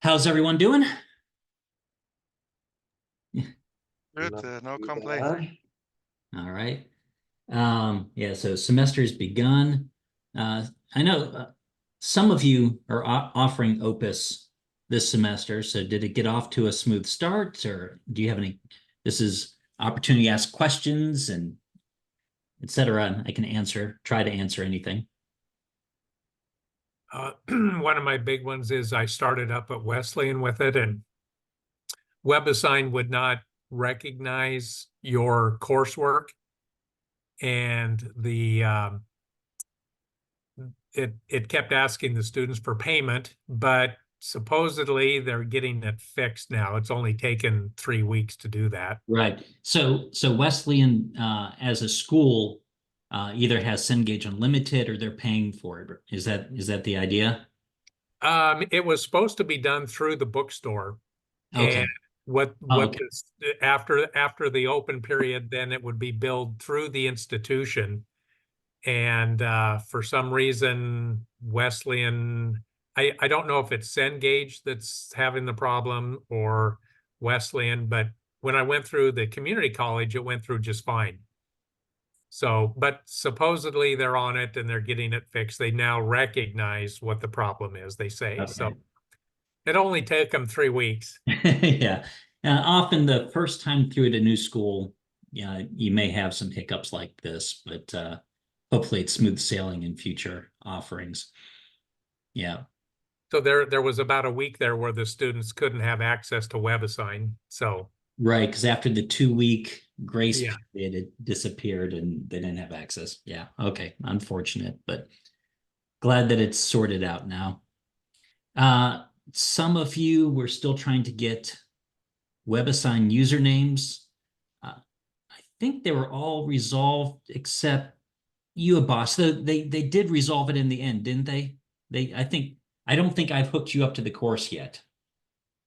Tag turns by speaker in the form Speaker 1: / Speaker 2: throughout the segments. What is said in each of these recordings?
Speaker 1: How's everyone doing?
Speaker 2: Good,
Speaker 3: Not
Speaker 2: no
Speaker 3: too
Speaker 2: complaint.
Speaker 3: bad.
Speaker 1: All right. Yeah, so semester's begun. I know some of you are offering OPIS this semester. So did it get off to a smooth start, or do you have any? This is opportunity to ask questions and etc. I can try to answer anything.
Speaker 4: One of my big ones is I started up at Wesleyan with it, and WebAssign would not recognize your coursework, and it kept asking the students for payment, but supposedly they're getting it fixed now. It's only taken 3 weeks to do that.
Speaker 1: Right. So Wesleyan as a school either has Cengage Unlimited or they're paying for it. Is that the idea?
Speaker 4: It was supposed to be done through the bookstore,
Speaker 1: Okay.
Speaker 4: and what
Speaker 1: Okay.
Speaker 4: this, after the open period, then it would be billed through the institution. And for some reason, Wesleyan, I don't know if it's Cengage that's having the problem or Wesleyan, but when I went through the community college, it went through just fine. So, but supposedly they're on it and they're getting it fixed. They now recognize what the problem is, they say.
Speaker 1: Okay.
Speaker 4: So it only took them 3 weeks.
Speaker 1: Yeah. Often the first time through at a new school, yeah, you may have some hiccups like this, but hopefully it's smooth sailing in future offerings. Yeah.
Speaker 4: So there was about a week there where the students couldn't have access to WebAssign. So
Speaker 1: Right, because after the 2 week grace
Speaker 4: yeah.
Speaker 1: period, it disappeared and they didn't have access. Yeah. Okay. Unfortunate, but glad that it's sorted out now. Some of you were still trying to get WebAssign usernames. I think they were all resolved except you, boss. They did resolve it in the end, didn't they? I don't think I've hooked you up to the course yet.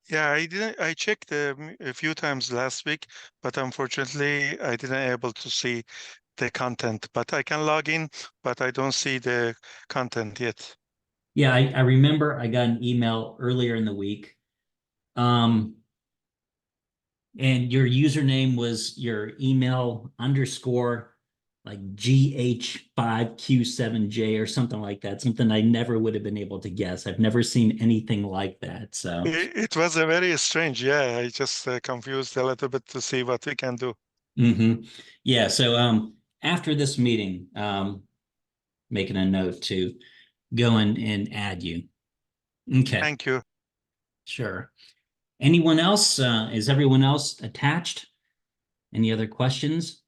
Speaker 2: Yeah, I didn't. I checked a few times last week, but unfortunately, I didn't able to see the content. But I can log in, but I don't see the content yet.
Speaker 1: Yeah, I remember I got an email earlier in the week. And your username was your email underscore like GH5Q7J or something like that. Something I never would have been able to guess. I've never seen anything like that. So,
Speaker 2: It was a very strange. Yeah, I just confused a little bit to see what we can do.
Speaker 1: Yeah. So, after this meeting, making a note to go in and add you. Okay.
Speaker 2: Thank you.
Speaker 1: Sure. Anyone else? Is everyone else attached? Any other questions?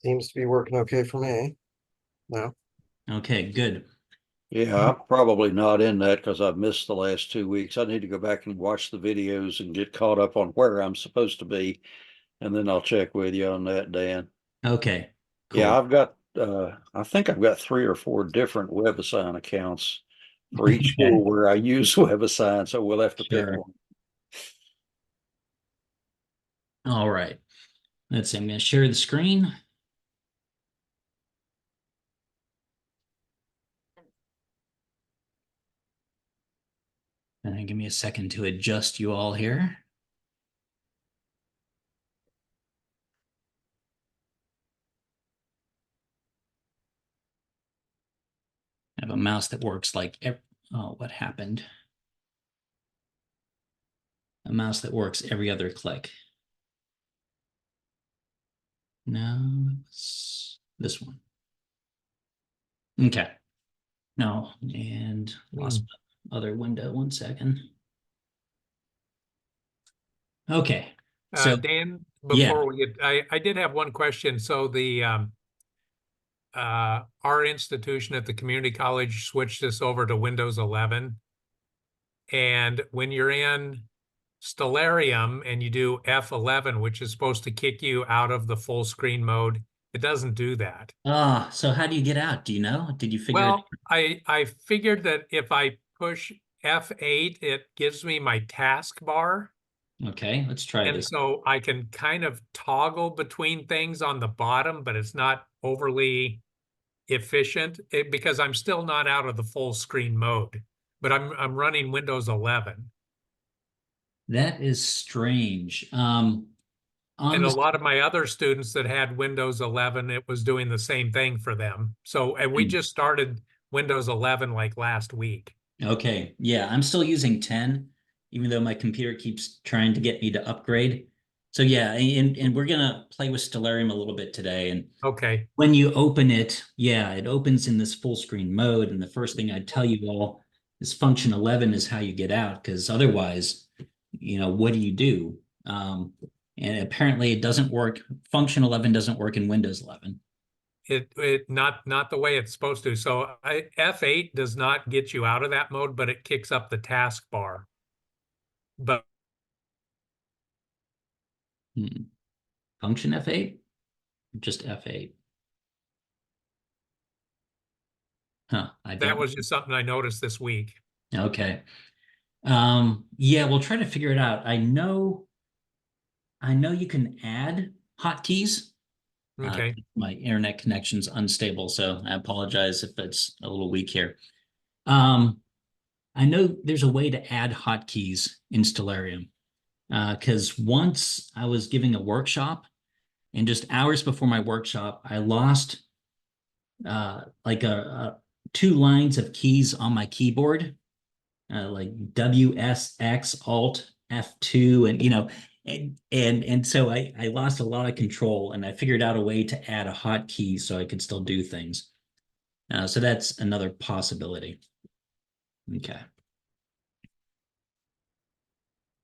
Speaker 3: Seems to be working okay for me. No.
Speaker 1: Okay, good.
Speaker 5: Yeah, I'm probably not in that because I've missed the last 2 weeks. I need to go back and watch the videos and get caught up on where I'm supposed to be. And then I'll check with you on that, Dan.
Speaker 1: Okay. Cool.
Speaker 5: Yeah, I think I've got 3 or 4 different WebAssign accounts for each
Speaker 1: Okay.
Speaker 5: school where I use WebAssign. So we'll have to pick
Speaker 1: Sure.
Speaker 5: one.
Speaker 1: All right. Let's see. I'm going to share the screen. And then give me a second to adjust you all here. I have a mouse that works like oh, what happened? A mouse that works every other click. No, it's this one. Okay. No, and lost my other window. 1 second. Okay. So
Speaker 4: Dan,
Speaker 1: yeah.
Speaker 4: before we get, I did have one question. So our institution at the community college switched us over to Windows 11. And when you're in Stellarium and you do F11, which is supposed to kick you out of the full screen mode, it doesn't do that.
Speaker 1: So how do you get out? Do you know? Did you figure
Speaker 4: Well, I figured that if I push F8, it gives me my taskbar.
Speaker 1: Okay, let's try
Speaker 4: And
Speaker 1: this.
Speaker 4: so I can kind of toggle between things on the bottom, but it's not overly efficient because I'm still not out of the full screen mode. but I'm running Windows 11.
Speaker 1: That is strange. On
Speaker 4: And a
Speaker 1: the,
Speaker 4: lot of my other students that had Windows 11, it was doing the same thing for them. So, and we just started Windows 11 like last week.
Speaker 1: okay, yeah, I'm still using 10, even though my computer keeps trying to get me to upgrade. So yeah, and we're gonna play with Stellarium a little bit today. And
Speaker 4: Okay.
Speaker 1: when you open it, yeah, it opens in this full screen mode. And the first thing I'd tell you all is function 11 is how you get out, because otherwise, what do you do? And apparently it doesn't work. Function 11 doesn't work in Windows 11.
Speaker 4: It not the way it's supposed to. So F8 does not get you out of that mode, but it kicks up the taskbar. But
Speaker 1: Function F8? Just F8. Huh, I
Speaker 4: that
Speaker 1: don't.
Speaker 4: was just something I noticed this week.
Speaker 1: Okay. Yeah, we'll try to figure it out. I know you can add hotkeys.
Speaker 4: Okay.
Speaker 1: My internet connection's unstable, so I apologize if it's a little weak here. I know there's a way to add hotkeys in Stellarium. Because once I was giving a workshop, and just hours before my workshop, I lost like two lines of keys on my keyboard, like WSX Alt F2, and so I lost a lot of control, and I figured out a way to add a hotkey so I could still do things. So that's another possibility. Okay.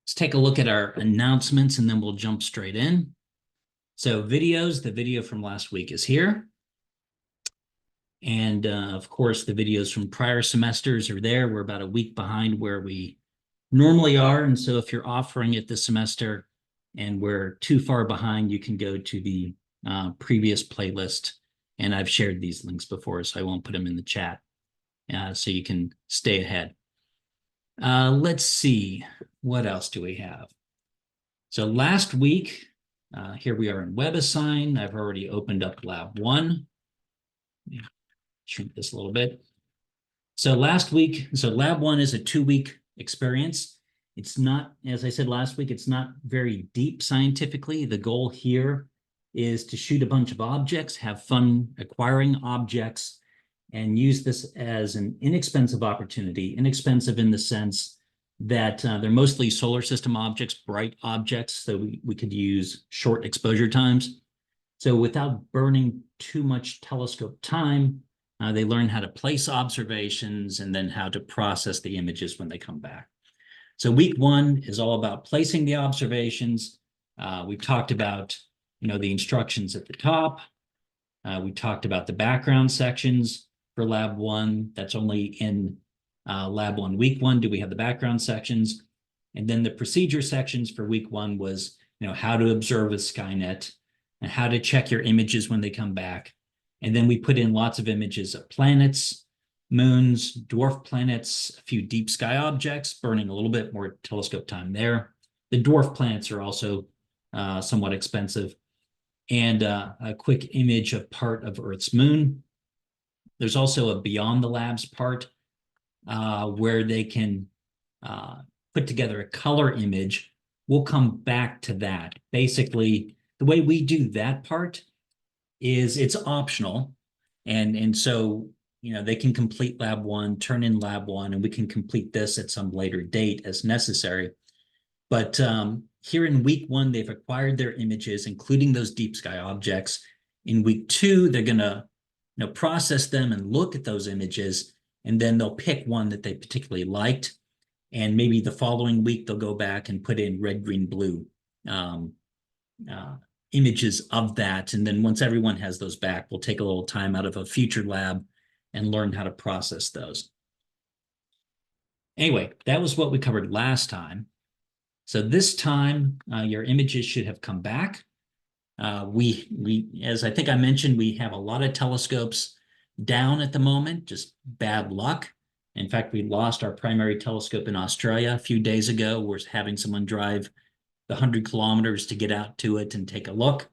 Speaker 1: Let's take a look at our announcements, and then we'll jump straight in. So videos, the video from last week is here. And of course, the videos from prior semesters are there. We're about a week behind where we normally are. And so if you're offering it this semester and we're too far behind, you can go to the previous playlist. And I've shared these links before, so I won't put them in the chat so you can stay ahead. Let's see, what else do we have? So last week, here we are in WebAssign. I've already opened up Lab 1. Shrink this a little bit. So last week, so Lab 1 is a 2-week experience. It's not, as I said last week, it's not very deep scientifically. The goal here is to shoot a bunch of objects, have fun acquiring objects, and use this as an inexpensive opportunity. Inexpensive in the sense that they're mostly solar system objects, bright objects, so we could use short exposure times. So without burning too much telescope time, they learn how to place observations and then how to process the images when they come back. So week 1 is all about placing the observations. We've talked about, the instructions at the top. We talked about the background sections for Lab 1. That's only in Lab 1, week 1, do we have the background sections. And then the procedure sections for week 1 was, how to observe with Skynet and how to check your images when they come back. And then we put in lots of images of planets, moons, dwarf planets, a few deep sky objects, burning a little bit more telescope time there. The dwarf planets are also somewhat expensive. And a quick image of part of Earth's moon. There's also a Beyond the Labs part where they can put together a color image. We'll come back to that. Basically, the way we do that part is it's optional. And so, they can complete Lab 1, turn in Lab 1, and we can complete this at some later date as necessary. But here in week 1, they've acquired their images, including those deep sky objects. In week 2, they're going to process them and look at those images, and then they'll pick one that they particularly liked. And maybe the following week, they'll go back and put in red, green, blue images of that. And then once everyone has those back, we'll take a little time out of a future lab and learn how to process those. Anyway, that was what we covered last time. So this time, your images should have come back. We, as I think I mentioned, we have a lot of telescopes down at the moment, just bad luck. In fact, we lost our primary telescope in Australia a few days ago. We're having someone drive the 100 kilometers to get out to it and take a look.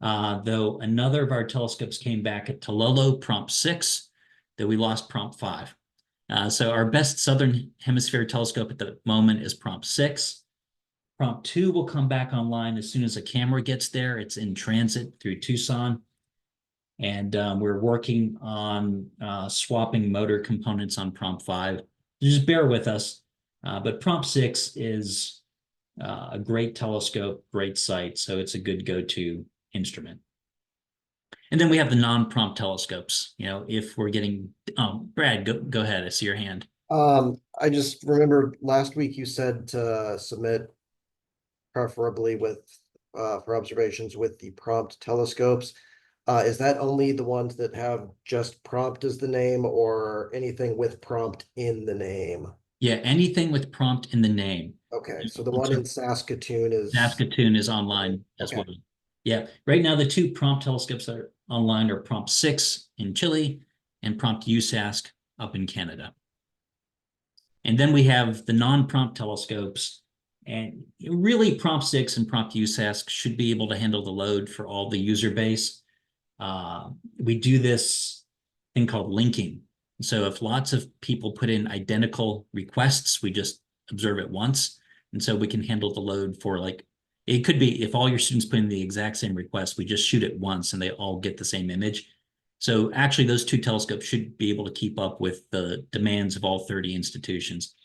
Speaker 1: Though another of our telescopes came back at Tololo, prompt 6, that we lost prompt 5. So our best Southern Hemisphere telescope at the moment is Prompt 6. Prompt 2 will come back online as soon as a camera gets there. It's in transit through Tucson. And we're working on swapping motor components on Prompt 5. Just bear with us. But Prompt 6 is a great telescope, great sight. So it's a good go-to instrument. And then we have the non-prompt telescopes. You know, if we're getting, Brad, go ahead. I see your hand.
Speaker 3: I just remembered last week you said to submit preferably with, for observations with the prompt telescopes. Is that only the ones that have just prompt as the name or anything with prompt in the name?
Speaker 1: Yeah, anything with prompt in the name.
Speaker 3: Okay, so the one in Saskatoon is.
Speaker 1: Saskatoon is online as
Speaker 3: Okay.
Speaker 1: well. Yeah, right now the two prompt telescopes that are online are Prompt 6 in Chile and Prompt USASC up in Canada. And then we have the non-prompt telescopes, and really Prompt 6 and Prompt USASC should be able to handle the load for all the user base. We do this thing called linking. So if lots of people put in identical requests, we just observe it once. And so we can handle the load for, like, it could be if all your students put in the exact same request, we just shoot it once and they all get the same image. So actually those two telescopes should be able to keep up with the demands of all 30 institutions.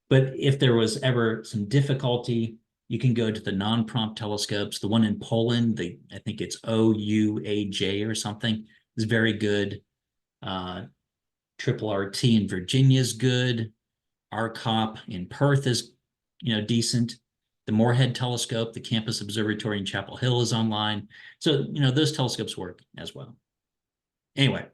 Speaker 1: But if there was ever some difficulty, you can go to the non-prompt telescopes. The one in Poland, I think it's OUAJ or something, is very good. Triple RT in Virginia is good. RCOP in Perth is, decent. The Moorhead Telescope, the Campus Observatory in Chapel Hill is online. So, those telescopes work as well. Anyway,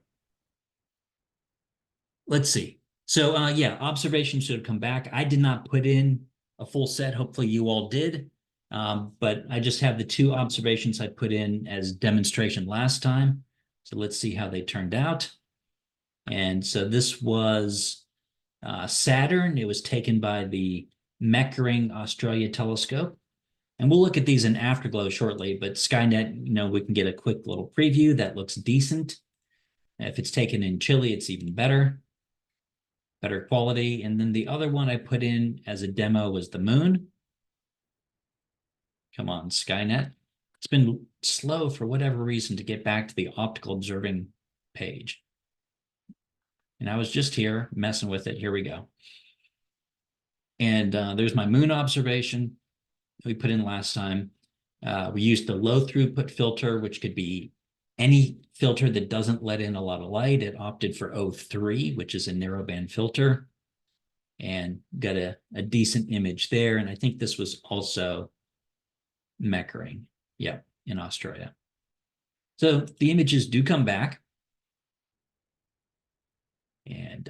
Speaker 1: let's see. So, yeah, observations should come back. I did not put in a full set. Hopefully you all did. But I just have the two observations I put in as demonstration last time. So let's see how they turned out. And so this was Saturn. It was taken by the Meckering Australia telescope. And we'll look at these in Afterglow shortly, but Skynet, we can get a quick little preview that looks decent. If it's taken in Chile, it's even better quality. And then the other one I put in as a demo was the moon. Come on, Skynet. It's been slow for whatever reason to get back to the optical observing page. And I was just here messing with it. Here we go. And there's my moon observation we put in last time. We used the low throughput filter, which could be any filter that doesn't let in a lot of light. It opted for O3, which is a narrowband filter, and got a decent image there. And I think this was also Meckering, yeah, in Australia. So the images do come back. And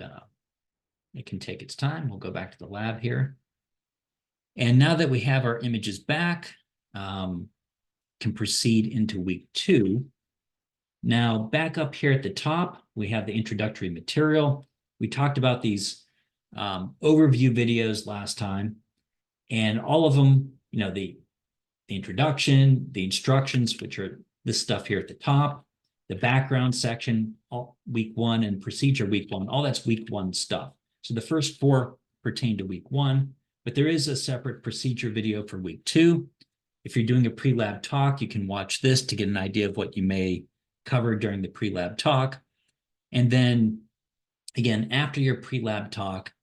Speaker 1: it can take its time. We'll go back to the lab here. And now that we have our images back, can proceed into week 2. Now, back up here at the top, we have the introductory material. We talked about these overview videos last time, and all of them, the introduction, the instructions, which are this stuff here at the top, the background section, week 1, and procedure week 1, all that's week 1 stuff. So the first 4 pertain to week 1, but there is a separate procedure video for week 2. If you're doing a pre-lab talk, you can watch this to get an idea of what you may cover during the pre-lab talk. And then again, after your pre-lab talk,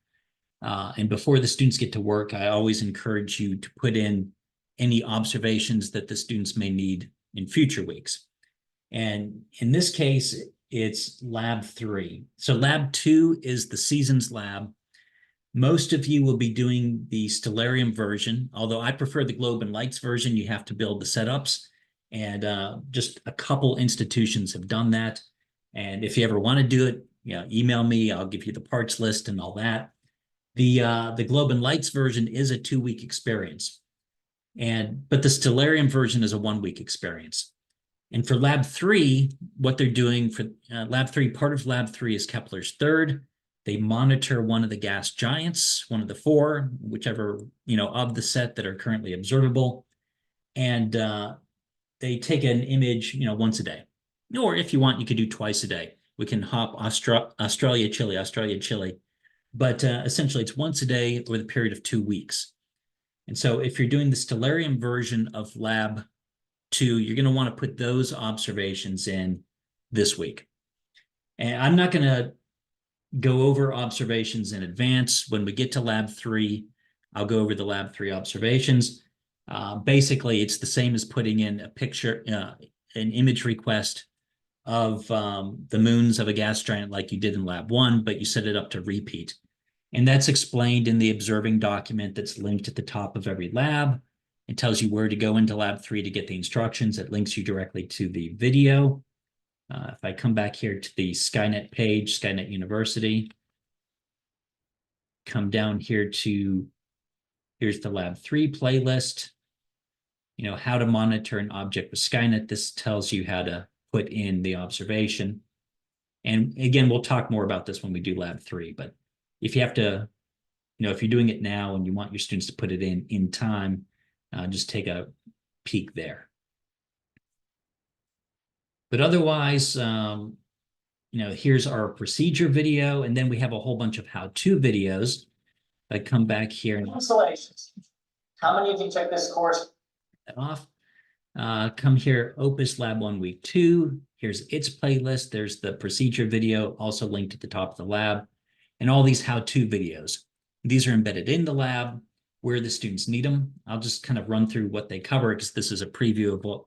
Speaker 1: and before the students get to work, I always encourage you to put in any observations that the students may need in future weeks. And in this case, it's lab 3. So lab 2 is the seasons lab. Most of you will be doing the Stellarium version, although I prefer the Globe and Lights version. You have to build the setups, and just a couple institutions have done that. And if you ever want to do it, email me. I'll give you the parts list and all that. The Globe and Lights version is a 2-week experience, but the Stellarium version is a 1-week experience. And for lab 3, what they're doing for lab 3, part of lab 3 is Kepler's third. They monitor one of the gas giants, one of the 4, whichever, of the set that are currently observable. And they take an image, once a day. Or if you want, you could do twice a day. We can hop Australia, Chile, But essentially it's once a day over the period of 2 weeks. And so if you're doing the Stellarium version of Lab 2, you're going to want to put those observations in this week. And I'm not going to go over observations in advance. When we get to Lab 3, I'll go over the Lab 3 observations. Basically, it's the same as putting in a picture, an image request of the moons of a gas giant like you did in Lab 1, but you set it up to repeat. And that's explained in the observing document that's linked at the top of every lab. It tells you where to go into Lab 3 to get the instructions. It links you directly to the video. If I come back here to the Skynet page, Skynet University, come down here to, here's the Lab 3 playlist. You know, how to monitor an object with Skynet. This tells you how to put in the observation. And again, we'll talk more about this when we do Lab 3, but if you have to, you know, if you're doing it now and you want your students to put it in time, just take a peek there. But otherwise, you know, here's our procedure video, and then we have a whole bunch of how-to videos. I come back here and
Speaker 6: Installations. How many of you took this course?
Speaker 1: that off. Come here, Opus Lab 1 Week 2. Here's its playlist. There's the procedure video, also linked at the top of the lab, and all these how-to videos. These are embedded in the lab where the students need them. I'll just kind of run through what they cover because this is a preview of what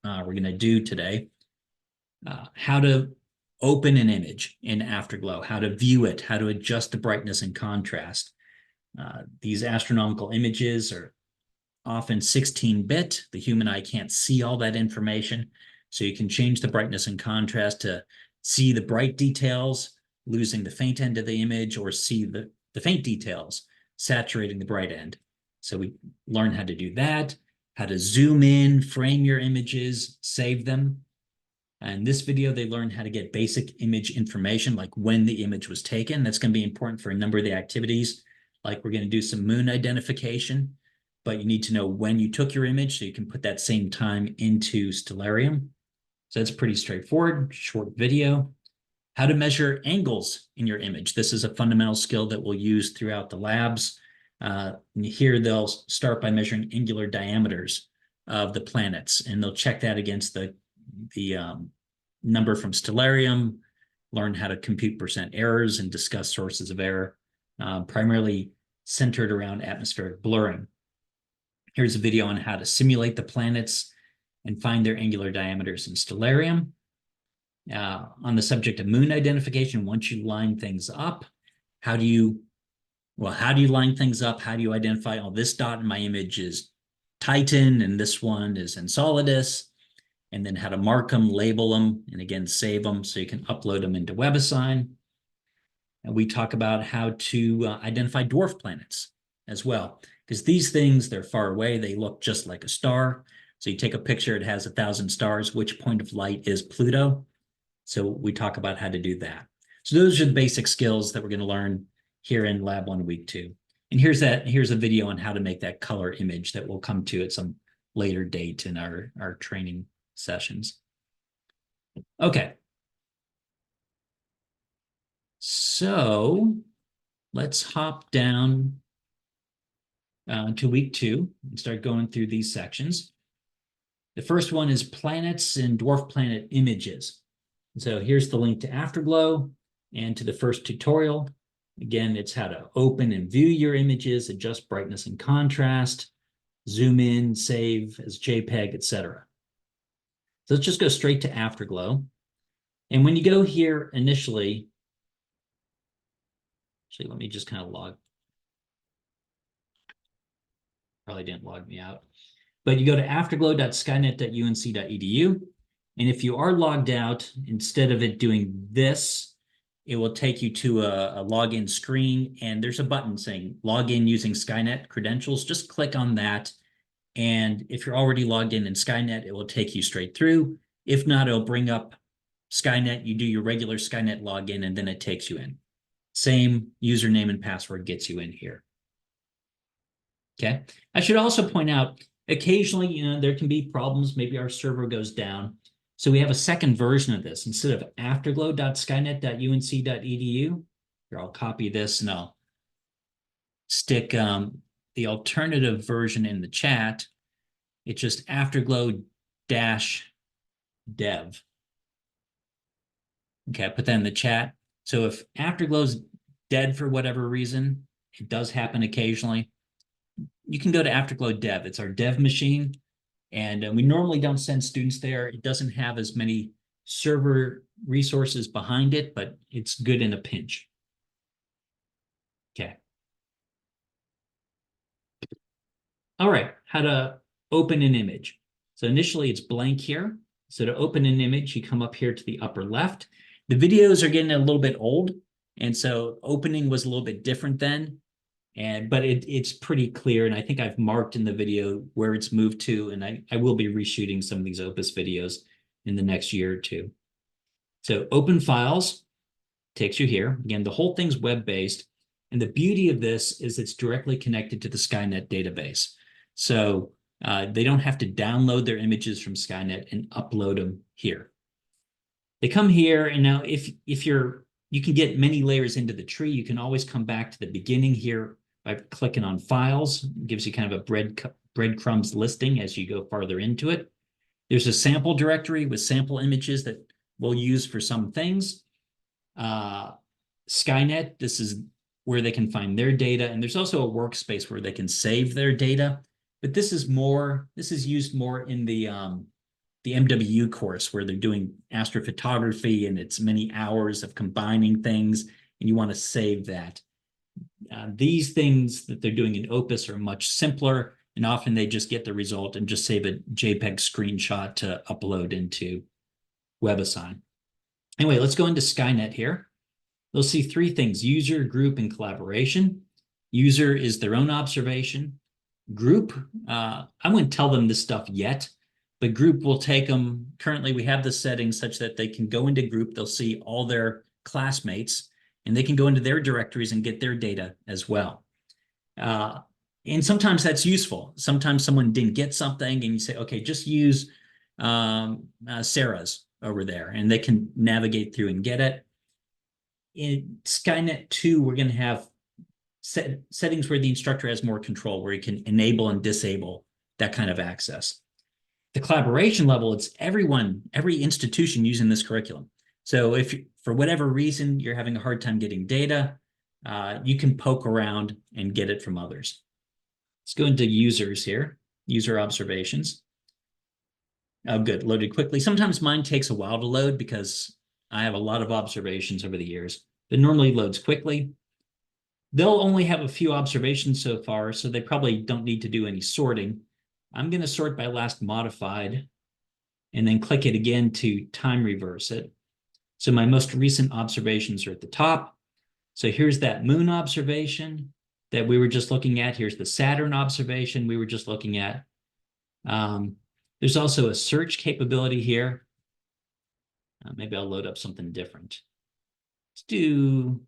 Speaker 1: we're going to do today. How to open an image in Afterglow, how to view it, how to adjust the brightness and contrast. These astronomical images are often 16-bit. The human eye can't see all that information. So you can change the brightness and contrast to see the bright details, losing the faint end of the image, or see the faint details, saturating the bright end. So we learn how to do that, how to zoom in, frame your images, save them. In this video, they learned how to get basic image information, like when the image was taken. That's going to be important for a number of the activities. Like we're going to do some moon identification, but you need to know when you took your image so you can put that same time into Stellarium. So that's pretty straightforward, short video. How to measure angles in your image. This is a fundamental skill that we'll use throughout the labs. Here they'll start by measuring angular diameters of the planets, and they'll check that against the number from Stellarium, learn how to compute percent errors and discuss sources of error, primarily centered around atmospheric blurring. Here's a video on how to simulate the planets and find their angular diameters in Stellarium. On the subject of moon identification, once you line things up, how do you line things up? How do you identify, oh, this dot in my image is Titan and this one is Enceladus? And then how to mark them, label them, and again, save them so you can upload them into WebAssign. And we talk about how to identify dwarf planets as well, because these things, they're far away. They look just like a star. So you take a picture, it has 1,000 stars. Which point of light is Pluto? So we talk about how to do that. So those are the basic skills that we're going to learn here in Lab 1 Week 2. And here's a video on how to make that color image that we'll come to at some later date in our training sessions. Okay. So let's hop down to week 2 and start going through these sections. The first one is planets and dwarf planet images. So here's the link to Afterglow and to the first tutorial. Again, it's how to open and view your images, adjust brightness and contrast, zoom in, save as JPEG, etc. So let's just go straight to Afterglow. And when you go here initially, actually, let me just kind of log. Probably didn't log me out. But you go to afterglow.skynet.unc.edu. And if you are logged out, instead of it doing this, it will take you to a login screen. And there's a button saying login using Skynet credentials. Just click on that. And if you're already logged in Skynet, it will take you straight through. If not, it'll bring up Skynet. You do your regular Skynet login, and then it takes you in. Same username and password gets you in here. Okay. I should also point out, occasionally, you know, there can be problems. Maybe our server goes down. So we have a second version of this. Instead of afterglow.skynet.unc.edu, here, I'll copy this and I'll stick the alternative version in the chat. It's just afterglow-dev. Okay, I put that in the chat. So if Afterglow's dead for whatever reason, it does happen occasionally, you can go to Afterglow Dev. It's our dev machine. And we normally don't send students there. It doesn't have as many server resources behind it, but it's good in a pinch. Okay. All right, how to open an image. So initially it's blank here. So to open an image, you come up here to the upper left. The videos are getting a little bit old, and so opening was a little bit different then. But it's pretty clear, and I think I've marked in the video where it's moved to, and I will be reshooting some of these Opus videos in the next year or two. So open files takes you here. Again, the whole thing's web-based, and the beauty of this is it's directly connected to the Skynet database. So they don't have to download their images from Skynet and upload them here. They come here, and now if you can get many layers into the tree, you can always come back to the beginning here by clicking on files. It gives you kind of a breadcrumbs listing as you go farther into it. There's a sample directory with sample images that we'll use for some things. Skynet, this is where they can find their data, and there's also a workspace where they can save their data. But this is used more in the MWU course where they're doing astrophotography, and it's many hours of combining things, and you want to save that. These things that they're doing in Opus are much simpler, and often they just get the result and just save a JPEG screenshot to upload into WebAssign. Anyway, let's go into Skynet here. You'll see three things: user, group, and collaboration. User is their own observation. Group, I wouldn't tell them this stuff yet, but group will take them. Currently, we have the settings such that they can go into group. They'll see all their classmates, and they can go into their directories and get their data as well. And sometimes that's useful. Sometimes someone didn't get something, and you say, okay, just use Sarah's over there, and they can navigate through and get it. In Skynet 2, we're going to have settings where the instructor has more control, where he can enable and disable that kind of access. The collaboration level, it's everyone, every institution using this curriculum. So if for whatever reason you're having a hard time getting data, you can poke around and get it from others. Let's go into users here, user observations. Oh, good, loaded quickly. Sometimes mine takes a while to load because I have a lot of observations over the years, but normally loads quickly. They'll only have a few observations so far, so they probably don't need to do any sorting. I'm going to sort by last modified and then click it again to time reverse it. So my most recent observations are at the top. So here's that moon observation that we were just looking at. Here's the Saturn observation we were just looking at. There's also a search capability here. Maybe I'll load up something different. Let's do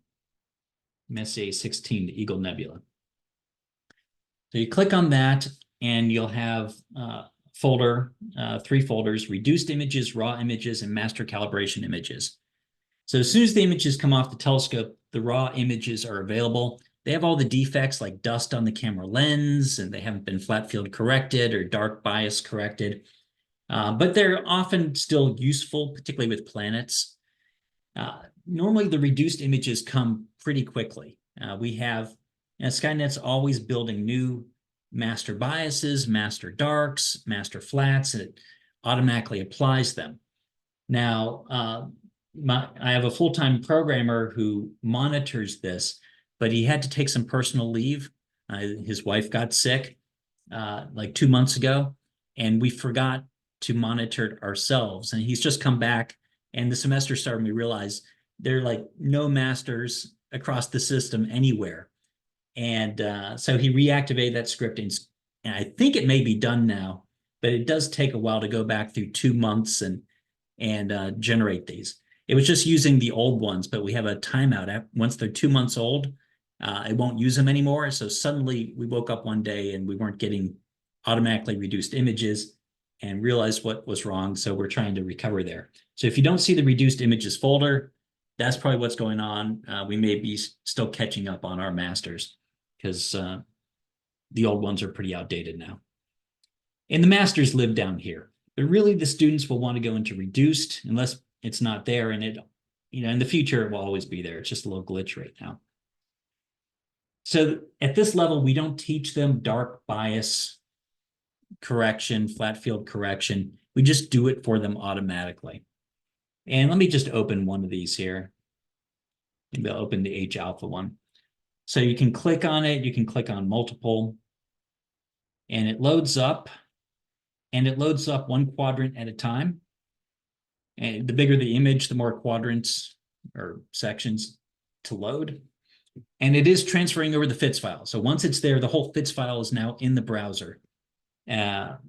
Speaker 1: Messier 16, the Eagle Nebula. So you click on that, and you'll have folder, 3 folders: reduced images, raw images, and master calibration images. So as soon as the images come off the telescope, the raw images are available. They have all the defects like dust on the camera lens, and they haven't been flat field corrected or dark bias corrected. But they're often still useful, particularly with planets. Normally, the reduced images come pretty quickly. Skynet's always building new master biases, master darks, master flats, and it automatically applies them. Now, I have a full-time programmer who monitors this, but he had to take some personal leave. His wife got sick like 2 months ago, and we forgot to monitor it ourselves. And he's just come back, and the semester started, and we realized there are like no masters across the system anywhere. And so he reactivated that script, and I think it may be done now, but it does take a while to go back through 2 months and generate these. It was just using the old ones, but we have a timeout. Once they're 2 months old, it won't use them anymore. So suddenly we woke up one day and we weren't getting automatically reduced images and realized what was wrong. So we're trying to recover there. So if you don't see the reduced images folder, that's probably what's going on. We may be still catching up on our masters. because the old ones are pretty outdated now. And the masters live down here. But really, the students will want to go into reduced unless it's not there. And it, in the future, it will always be there. It's just a little glitch right now. So at this level, we don't teach them dark bias correction, flat field correction. We just do it for them automatically. And let me just open one of these here. Maybe I'll open the H alpha one. So you can click on it. You can click on multiple. And it loads up. And it loads up one quadrant at a time. And the bigger the image, the more quadrants or sections to load. And it is transferring over the FITS file. So once it's there, the whole FITS file is now in the browser. And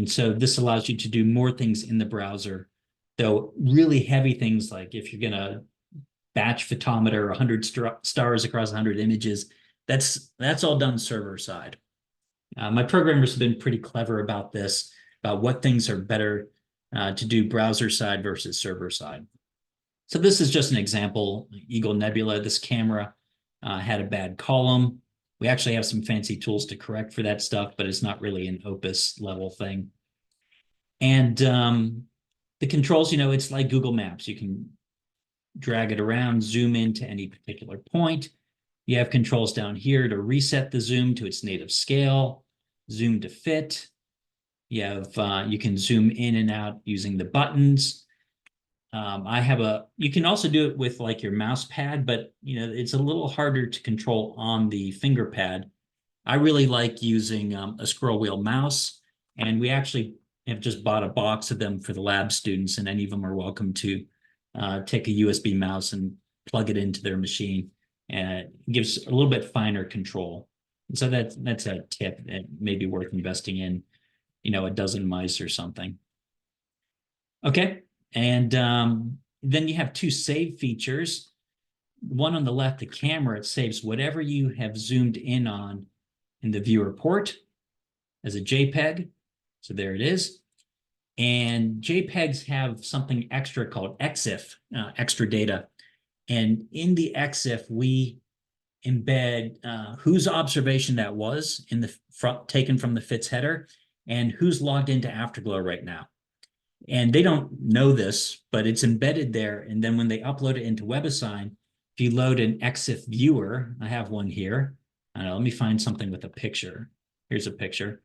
Speaker 1: so this allows you to do more things in the browser, though really heavy things like if you're going to batch photometer 100 stars across 100 images, that's all done server side. My programmers have been pretty clever about this, about what things are better to do browser side versus server side. So this is just an example, Eagle Nebula. This camera had a bad column. We actually have some fancy tools to correct for that stuff, but it's not really an OPIS level thing. And the controls, it's like Google Maps. You can drag it around, zoom into any particular point. You have controls down here to reset the zoom to its native scale, zoom to fit. You can zoom in and out using the buttons. You can also do it with like your mouse pad, but it's a little harder to control on the finger pad. I really like using a scroll wheel mouse, and we actually have just bought a box of them for the lab students, and any of them are welcome to take a USB mouse and plug it into their machine. And it gives a little bit finer control. So that's a tip that may be worth investing in, a dozen mice or something. Okay. And then you have two save features. One on the left, the camera, it saves whatever you have zoomed in on in the viewer port as a JPEG. So there it is. And JPEGs have something extra called EXIF, extra data. And in the EXIF, we embed whose observation that was in the front, taken from the FITS header, and who's logged into Afterglow right now. And they don't know this, but it's embedded there. And then when they upload it into WebAssign, if you load an EXIF viewer, I have one here. Let me find something with a picture. Here's a picture.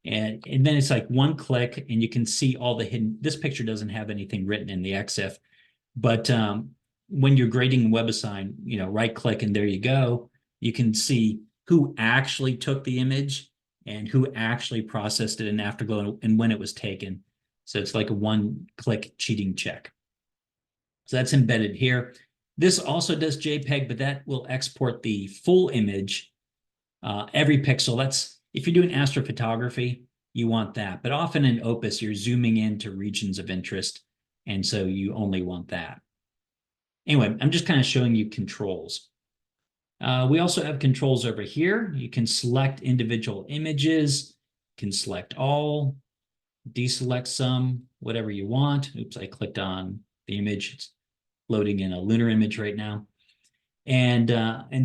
Speaker 1: And then it's like one click and you can see all the hidden. This picture doesn't have anything written in the EXIF, but when you're grading WebAssign, right click and there you go. You can see who actually took the image and who actually processed it in Afterglow and when it was taken. So it's like a one-click cheating check. So that's embedded here. This also does JPEG, but that will export the full image, every pixel. That's if you're doing astrophotography, you want that. But often in OPIS, you're zooming into regions of interest, and so you only want that. Anyway, I'm just kind of showing you controls. We also have controls over here. You can select individual images, can select all, deselect some, whatever you want. Oops, I clicked on the image. It's loading in a lunar image right now. And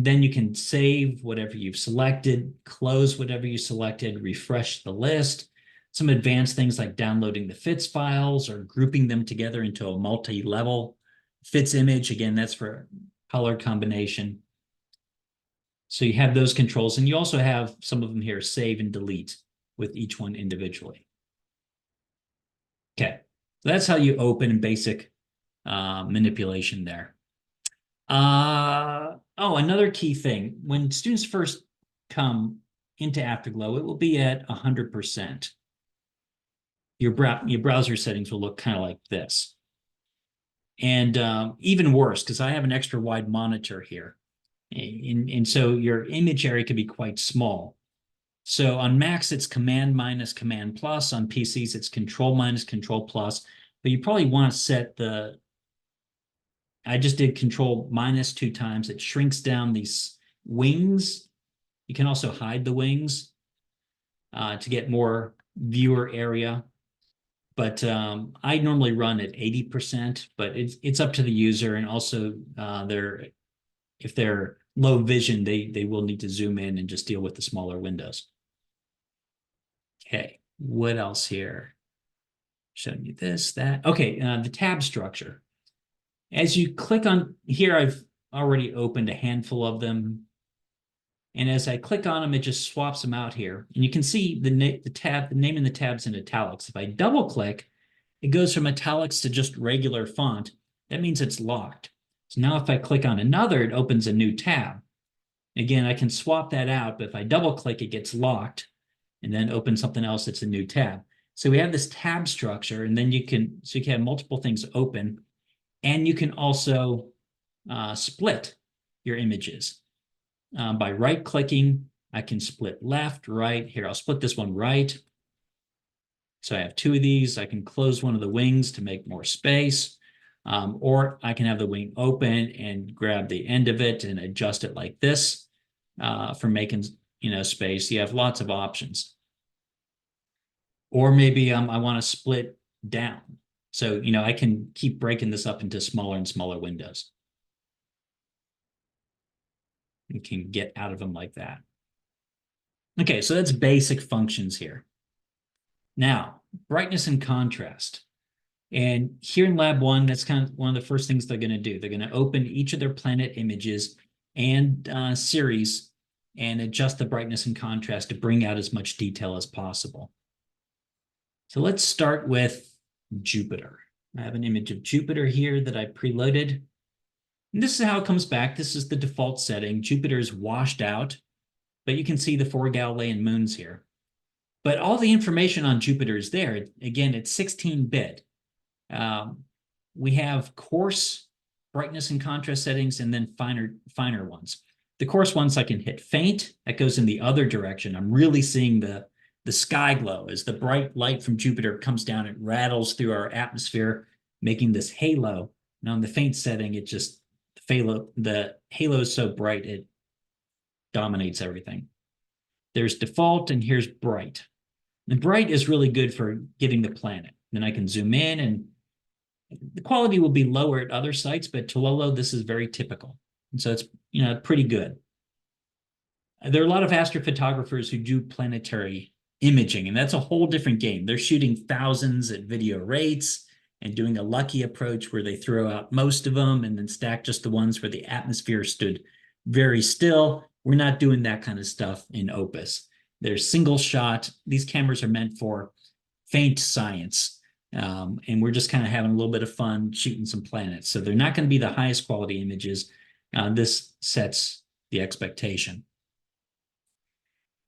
Speaker 1: then you can save whatever you've selected, close whatever you selected, refresh the list. Some advanced things like downloading the FITS files or grouping them together into a multi-level FITS image. Again, that's for color combination. So you have those controls, and you also have some of them here, save and delete with each one individually. Okay, so that's how you open basic manipulation there. Another key thing, when students first come into Afterglow, it will be at 100%. Your browser settings will look kind of like this. And even worse, because I have an extra wide monitor here. And so your image area could be quite small. So on Macs, it's Command minus Command plus. On PCs, it's Control minus Control plus. But you probably want to set I just did Control minus 2 times. It shrinks down these wings. You can also hide the wings to get more viewer area. But I normally run at 80%, but it's up to the user. And also if they're low vision, they will need to zoom in and just deal with the smaller windows. Okay, what else here? Showing you this, that. Okay, the tab structure. As you click on here, I've already opened a handful of them. And as I click on them, it just swaps them out here. And you can see the name in the tabs in italics. If I double click, it goes from italics to just regular font. That means it's locked. So now if I click on another, it opens a new tab. Again, I can swap that out, but if I double click, it gets locked and then open something else that's a new tab. So we have this tab structure, and then you can have multiple things open, and you can also split your images. By right-clicking, I can split left, right. Here, I'll split this one right. So I have two of these. I can close one of the wings to make more space, or I can have the wing open and grab the end of it and adjust it like this for making space. You have lots of options. Or maybe I want to split down. So, I can keep breaking this up into smaller and smaller windows. You can get out of them like that. Okay, so that's basic functions here. Now, brightness and contrast. And here in Lab 1, that's kind of one of the first things they're going to do. They're going to open each of their planet images and series and adjust the brightness and contrast to bring out as much detail as possible. So let's start with Jupiter. I have an image of Jupiter here that I preloaded. And this is how it comes back. This is the default setting. Jupiter is washed out, but you can see the 4 Galilean moons here. But all the information on Jupiter is there. Again, it's 16-bit. We have coarse brightness and contrast settings, and then finer ones. The coarse ones, I can hit faint. That goes in the other direction. I'm really seeing the sky glow as the bright light from Jupiter comes down. It rattles through our atmosphere, making this halo. And on the faint setting, it just the halo is so bright it dominates everything. There's default, and here's bright. The bright is really good for getting the planet. Then I can zoom in, and the quality will be lower at other sites, but Tololo, this is very typical. And so it's pretty good. There are a lot of astrophotographers who do planetary imaging, and that's a whole different game. They're shooting thousands at video rates and doing a lucky approach where they throw out most of them and then stack just the ones where the atmosphere stood very still. We're not doing that kind of stuff in OPIS. They're single shot. These cameras are meant for faint science. And we're just kind of having a little bit of fun shooting some planets. So they're not going to be the highest quality images. This sets the expectation.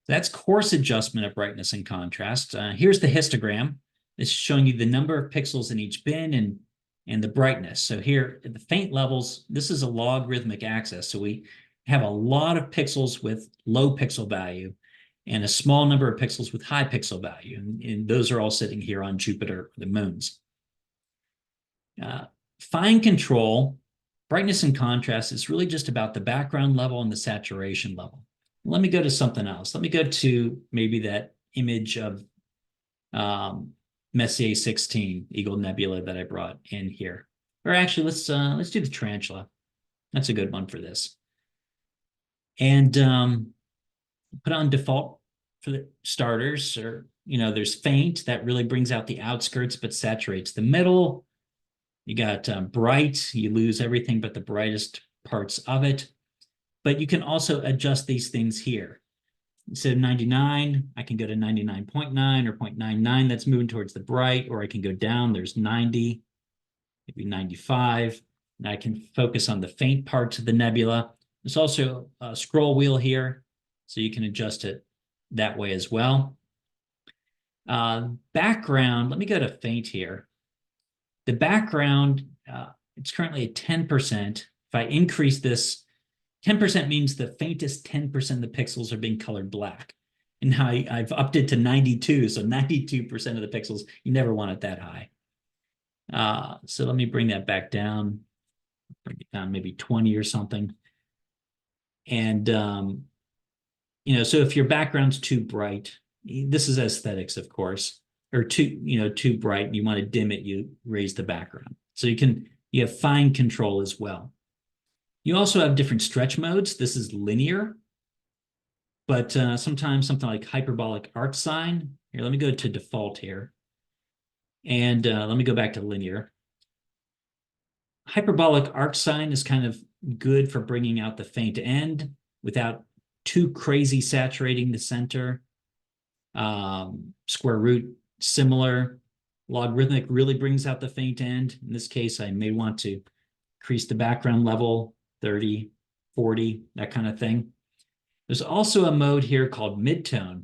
Speaker 1: That's coarse adjustment of brightness and contrast. Here's the histogram. It's showing you the number of pixels in each bin and the brightness. So here at the faint levels, this is a logarithmic axis. So we have a lot of pixels with low pixel value and a small number of pixels with high pixel value. And those are all sitting here on Jupiter, the moons. Fine control, brightness and contrast is really just about the background level and the saturation level. Let me go to something else. Let me go to maybe that image of Messier 16, Eagle Nebula that I brought in here. Or actually, let's do the tarantula. That's a good one for this. And put on default for the starters, or there's faint that really brings out the outskirts but saturates the middle. You got bright, you lose everything but the brightest parts of it. But you can also adjust these things here. Instead of 99, I can go to 99.9 or 0.99. That's moving towards the bright, or I can go down. There's 90, maybe 95. And I can focus on the faint parts of the nebula. There's also a scroll wheel here, so you can adjust it that way as well. Background, let me go to faint here. The background, it's currently at 10%. If I increase this, 10% means the faintest 10% of the pixels are being colored black. And now I've upped it to 92, so 92% of the pixels, you never want it that high. So let me bring that back down, bring it down maybe 20 or something. And, so if your background's too bright, this is aesthetics, of course, or too bright, you want to dim it, you raise the background. So you have fine control as well. You also have different stretch modes. This is linear, but sometimes something like hyperbolic arc sine. Here, let me go to default here. And let me go back to linear. Hyperbolic arc sine is kind of good for bringing out the faint end without too crazy saturating the center. Square root, similar. Logarithmic really brings out the faint end. In this case, I may want to increase the background level, 30, 40, that kind of thing. There's also a mode here called midtone.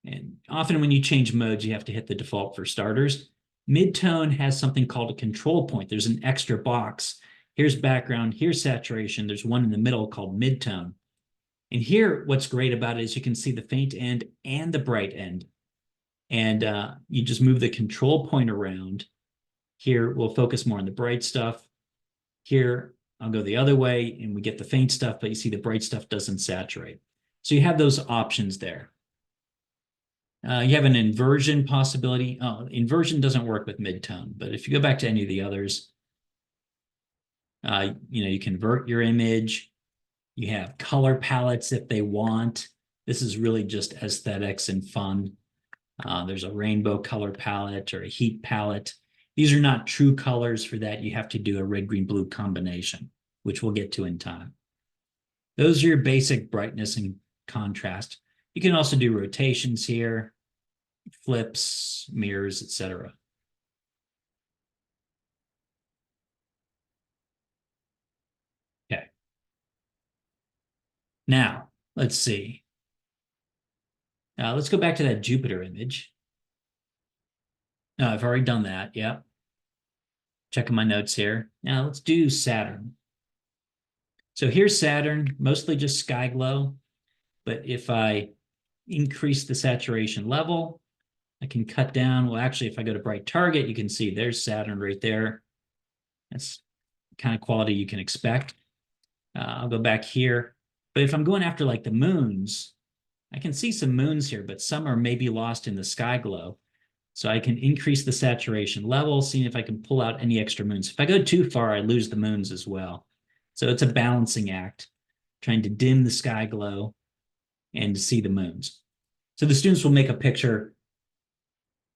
Speaker 1: And often when you change modes, you have to hit the default for starters. Midtone has something called a control point. There's an extra box. Here's background, here's saturation. There's one in the middle called midtone. And here, what's great about it is you can see the faint end and the bright end. And you just move the control point around. Here, we'll focus more on the bright stuff. Here, I'll go the other way and we get the faint stuff, but you see the bright stuff doesn't saturate. So you have those options there. You have an inversion possibility. Oh, inversion doesn't work with midtone, but if you go back to any of the others, you convert your image. You have color palettes if they want. This is really just aesthetics and fun. There's a rainbow color palette or a heat palette. These are not true colors. For that, you have to do a red, green, blue combination, which we'll get to in time. Those are your basic brightness and contrast. You can also do rotations here, flips, mirrors, etc. Okay. Now, let's see. Let's go back to that Jupiter image. No, I've already done that. Yeah. Checking my notes here. Now let's do Saturn. So here's Saturn, mostly just sky glow. But if I increase the saturation level, I can cut down. Well, actually, if I go to bright target, you can see there's Saturn right there. That's the kind of quality you can expect. I'll go back here. But if I'm going after like the moons, I can see some moons here, but some are maybe lost in the sky glow. So I can increase the saturation level, seeing if I can pull out any extra moons. If I go too far, I lose the moons as well. So it's a balancing act, trying to dim the sky glow and to see the moons. So the students will make a picture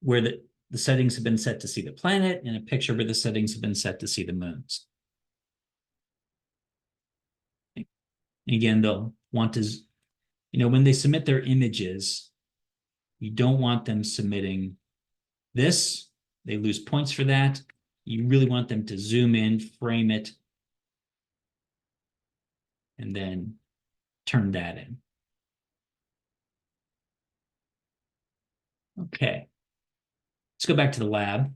Speaker 1: where the settings have been set to see the planet and a picture where the settings have been set to see the moons. And again, they'll want to, when they submit their images, you don't want them submitting this. They lose points for that. You really want them to zoom in, frame it, and then turn that in. Okay. Let's go back to the lab.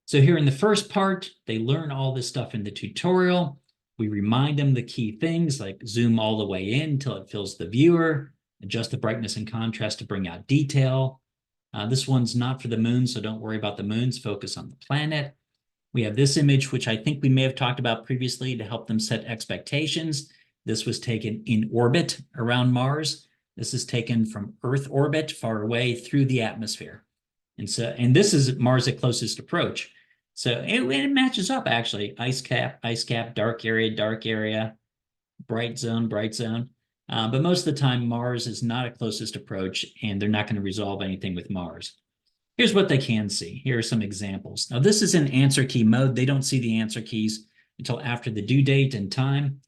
Speaker 1: So here in the first part, they learn all this stuff in the tutorial. We remind them the key things like zoom all the way in until it fills the viewer, adjust the brightness and contrast to bring out detail. This one's not for the moon, so don't worry about the moons. Focus on the planet. We have this image, which I think we may have talked about previously to help them set expectations. This was taken in orbit around Mars. This is taken from Earth orbit far away through the atmosphere. And this is Mars at closest approach. So it matches up actually. Ice cap, dark area, bright zone, bright zone. But most of the time, Mars is not a closest approach, and they're not going to resolve anything with Mars. Here's what they can see. Here are some examples. Now, this is in answer key mode. They don't see the answer keys until after the due date and time.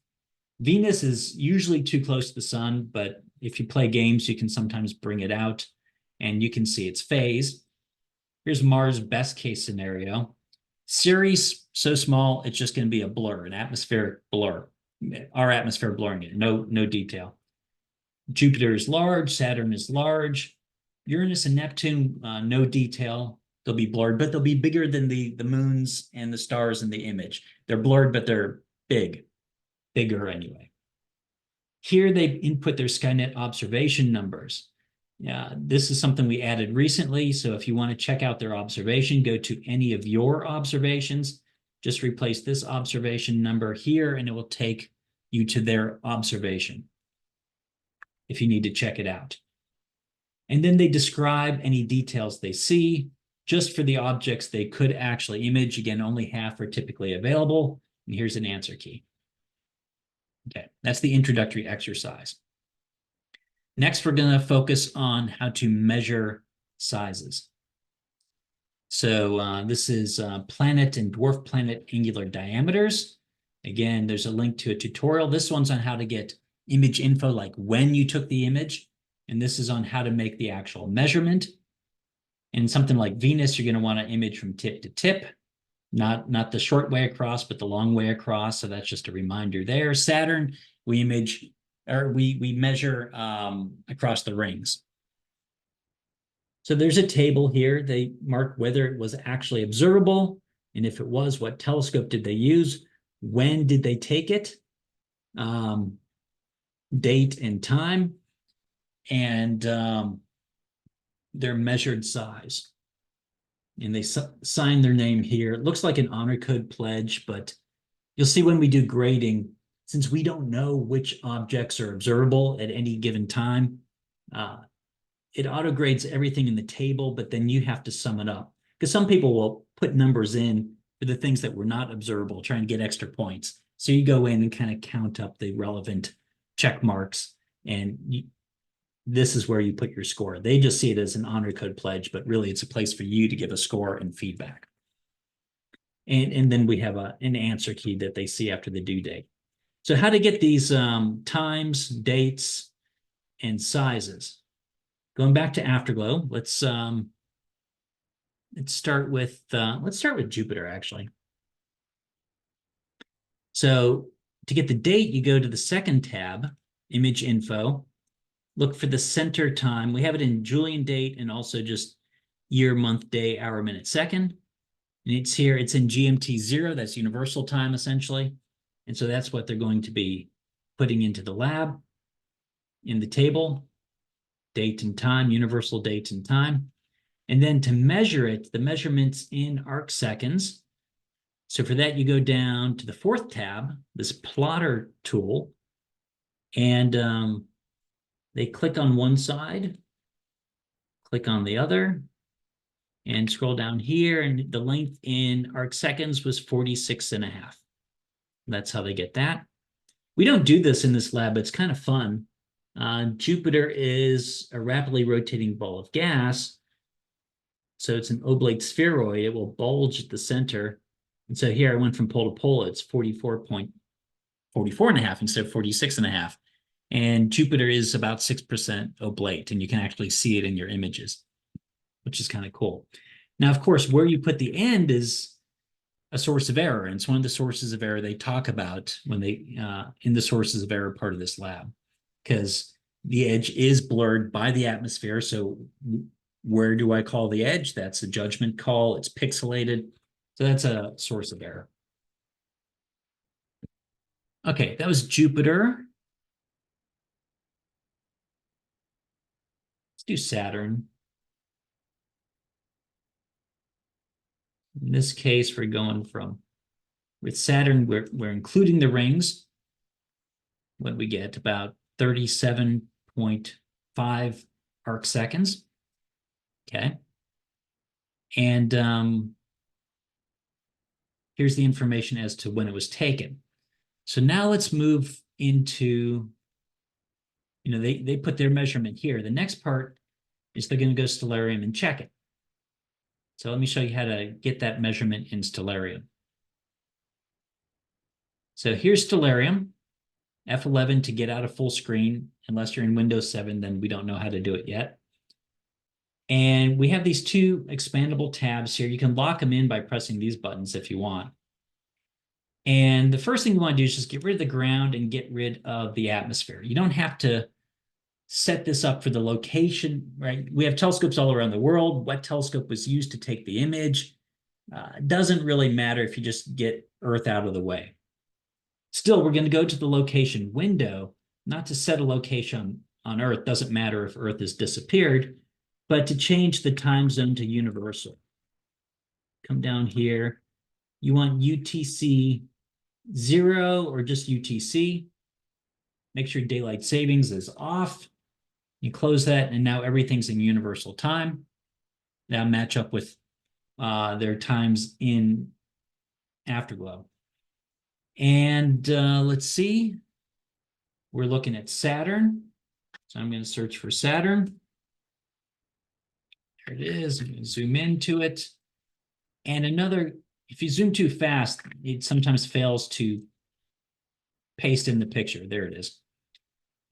Speaker 1: Venus is usually too close to the sun, but if you play games, you can sometimes bring it out, and you can see its phase. Here's Mars' best case scenario. Ceres, so small, it's just going to be a blur, an atmospheric blur. Our atmosphere blurring it, no detail. Jupiter is large, Saturn is large. Uranus and Neptune, no detail. They'll be blurred, but they'll be bigger than the moons and the stars in the image. They're blurred, but they're bigger anyway. Here they input their Skynet observation numbers. This is something we added recently, so if you want to check out their observation, go to any of your observations. Just replace this observation number here, and it will take you to their observation if you need to check it out. And then they describe any details they see just for the objects they could actually image. Again, only half are typically available. And here's an answer key. Okay, that's the introductory exercise. Next, we're going to focus on how to measure sizes. So this is planet and dwarf planet angular diameters. Again, there's a link to a tutorial. This one's on how to get image info, like when you took the image. And this is on how to make the actual measurement. And something like Venus, you're going to want an image from tip to tip, not the short way across, but the long way across. So that's just a reminder there. Saturn, we measure across the rings. So there's a table here. They mark whether it was actually observable, and if it was, what telescope did they use? When did they take it? Date and time, and their measured size. And they sign their name here. It looks like an honor code pledge, but you'll see when we do grading, since we don't know which objects are observable at any given time, it auto grades everything in the table, but then you have to sum it up. Because some people will put numbers in for the things that were not observable, trying to get extra points. So you go in and kind of count up the relevant check marks, and this is where you put your score. They just see it as an honor code pledge, but really it's a place for you to give a score and feedback. And then we have an answer key that they see after the due date. So how to get these times, dates, and sizes. Going back to Afterglow, let's start with Jupiter, actually. So to get the date, you go to the second tab, Image Info. Look for the center time. We have it in Julian date and also just year, month, day, hour, minute, second. And it's here, it's in GMT 0, that's universal time essentially. And so that's what they're going to be putting into the lab in the table, date and time, universal date and time. And then to measure it, the measurements in arc seconds. So for that, you go down to the fourth tab, this plotter tool, and they click on one side, click on the other, and scroll down here, and the length in arc seconds was 46.5. That's how they get that. We don't do this in this lab, but it's kind of fun. Jupiter is a rapidly rotating ball of gas. So it's an oblate spheroid. It will bulge at the center. And so here I went from pole to pole. It's 44.5 instead of 46.5. And Jupiter is about 6% oblate, and you can actually see it in your images, which is kind of cool. Now, of course, where you put the end is a source of error. And it's one of the sources of error they talk about when they, in the sources of error part of this lab, because the edge is blurred by the atmosphere. So where do I call the edge? That's a judgment call. It's pixelated. So that's a source of error. Okay, that was Jupiter. Let's do Saturn. In this case, we're going from, with Saturn, we're including the rings. What we get, about 37.5 arc seconds. Okay. And here's the information as to when it was taken. So now let's move into, they put their measurement here. The next part is they're going to go Stellarium and check it. So let me show you how to get that measurement in Stellarium. So here's Stellarium, F11 to get out of full screen. Unless you're in Windows 7, then we don't know how to do it yet. And we have these two expandable tabs here. You can lock them in by pressing these buttons if you want. And the first thing you want to do is just get rid of the ground and get rid of the atmosphere. You don't have to set this up for the location, right? We have telescopes all around the world. What telescope was used to take the image? It doesn't really matter if you just get Earth out of the way. Still, we're going to go to the location window, not to set a location on Earth. Doesn't matter if Earth has disappeared, but to change the time zone to universal. Come down here. You want UTC 0 or just UTC. Make sure daylight savings is off. You close that, and now everything's in universal time. Now match up with their times in Afterglow. And let's see. We're looking at Saturn. So I'm going to search for Saturn. There it is. I'm going to zoom into it. And another, if you zoom too fast, it sometimes fails to paste in the picture. There it is.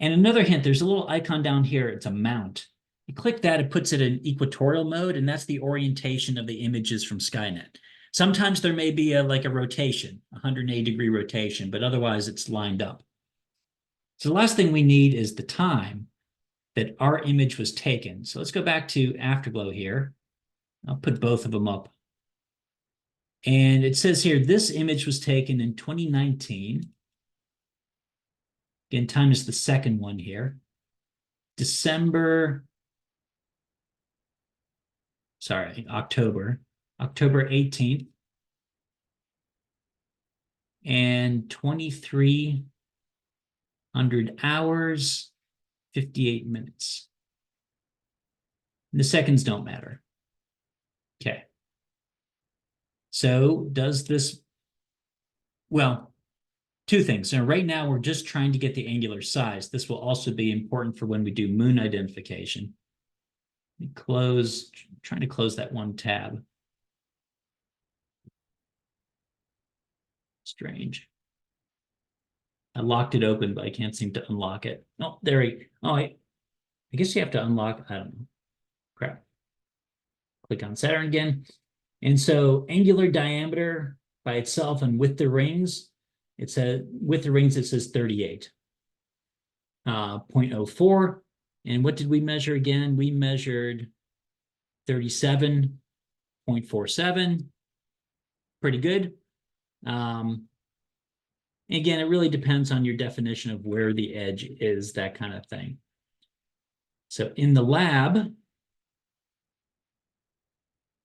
Speaker 1: And another hint, there's a little icon down here. It's a mount. You click that, it puts it in equatorial mode, and that's the orientation of the images from Skynet. Sometimes there may be like a rotation, 180-degree rotation, but otherwise it's lined up. So the last thing we need is the time that our image was taken. So let's go back to Afterglow here. I'll put both of them up. And it says here, this image was taken in 2019. Again, time is the second one here. October 18th. And 2,300 hours, 58 minutes. And the seconds don't matter. Okay. So does this, well, two things. So right now we're just trying to get the angular size. This will also be important for when we do moon identification. Let me close, trying to close that one tab. Strange. I locked it open, but I can't seem to unlock it. Oh, there we, oh, I guess you have to unlock, I don't know. Crap. Click on Saturn again. And so angular diameter by itself and with the rings, it says, with the rings, it says 38. 0.04. And what did we measure again? We measured 37.47. Pretty good. Again, it really depends on your definition of where the edge is, that kind of thing. So in the lab,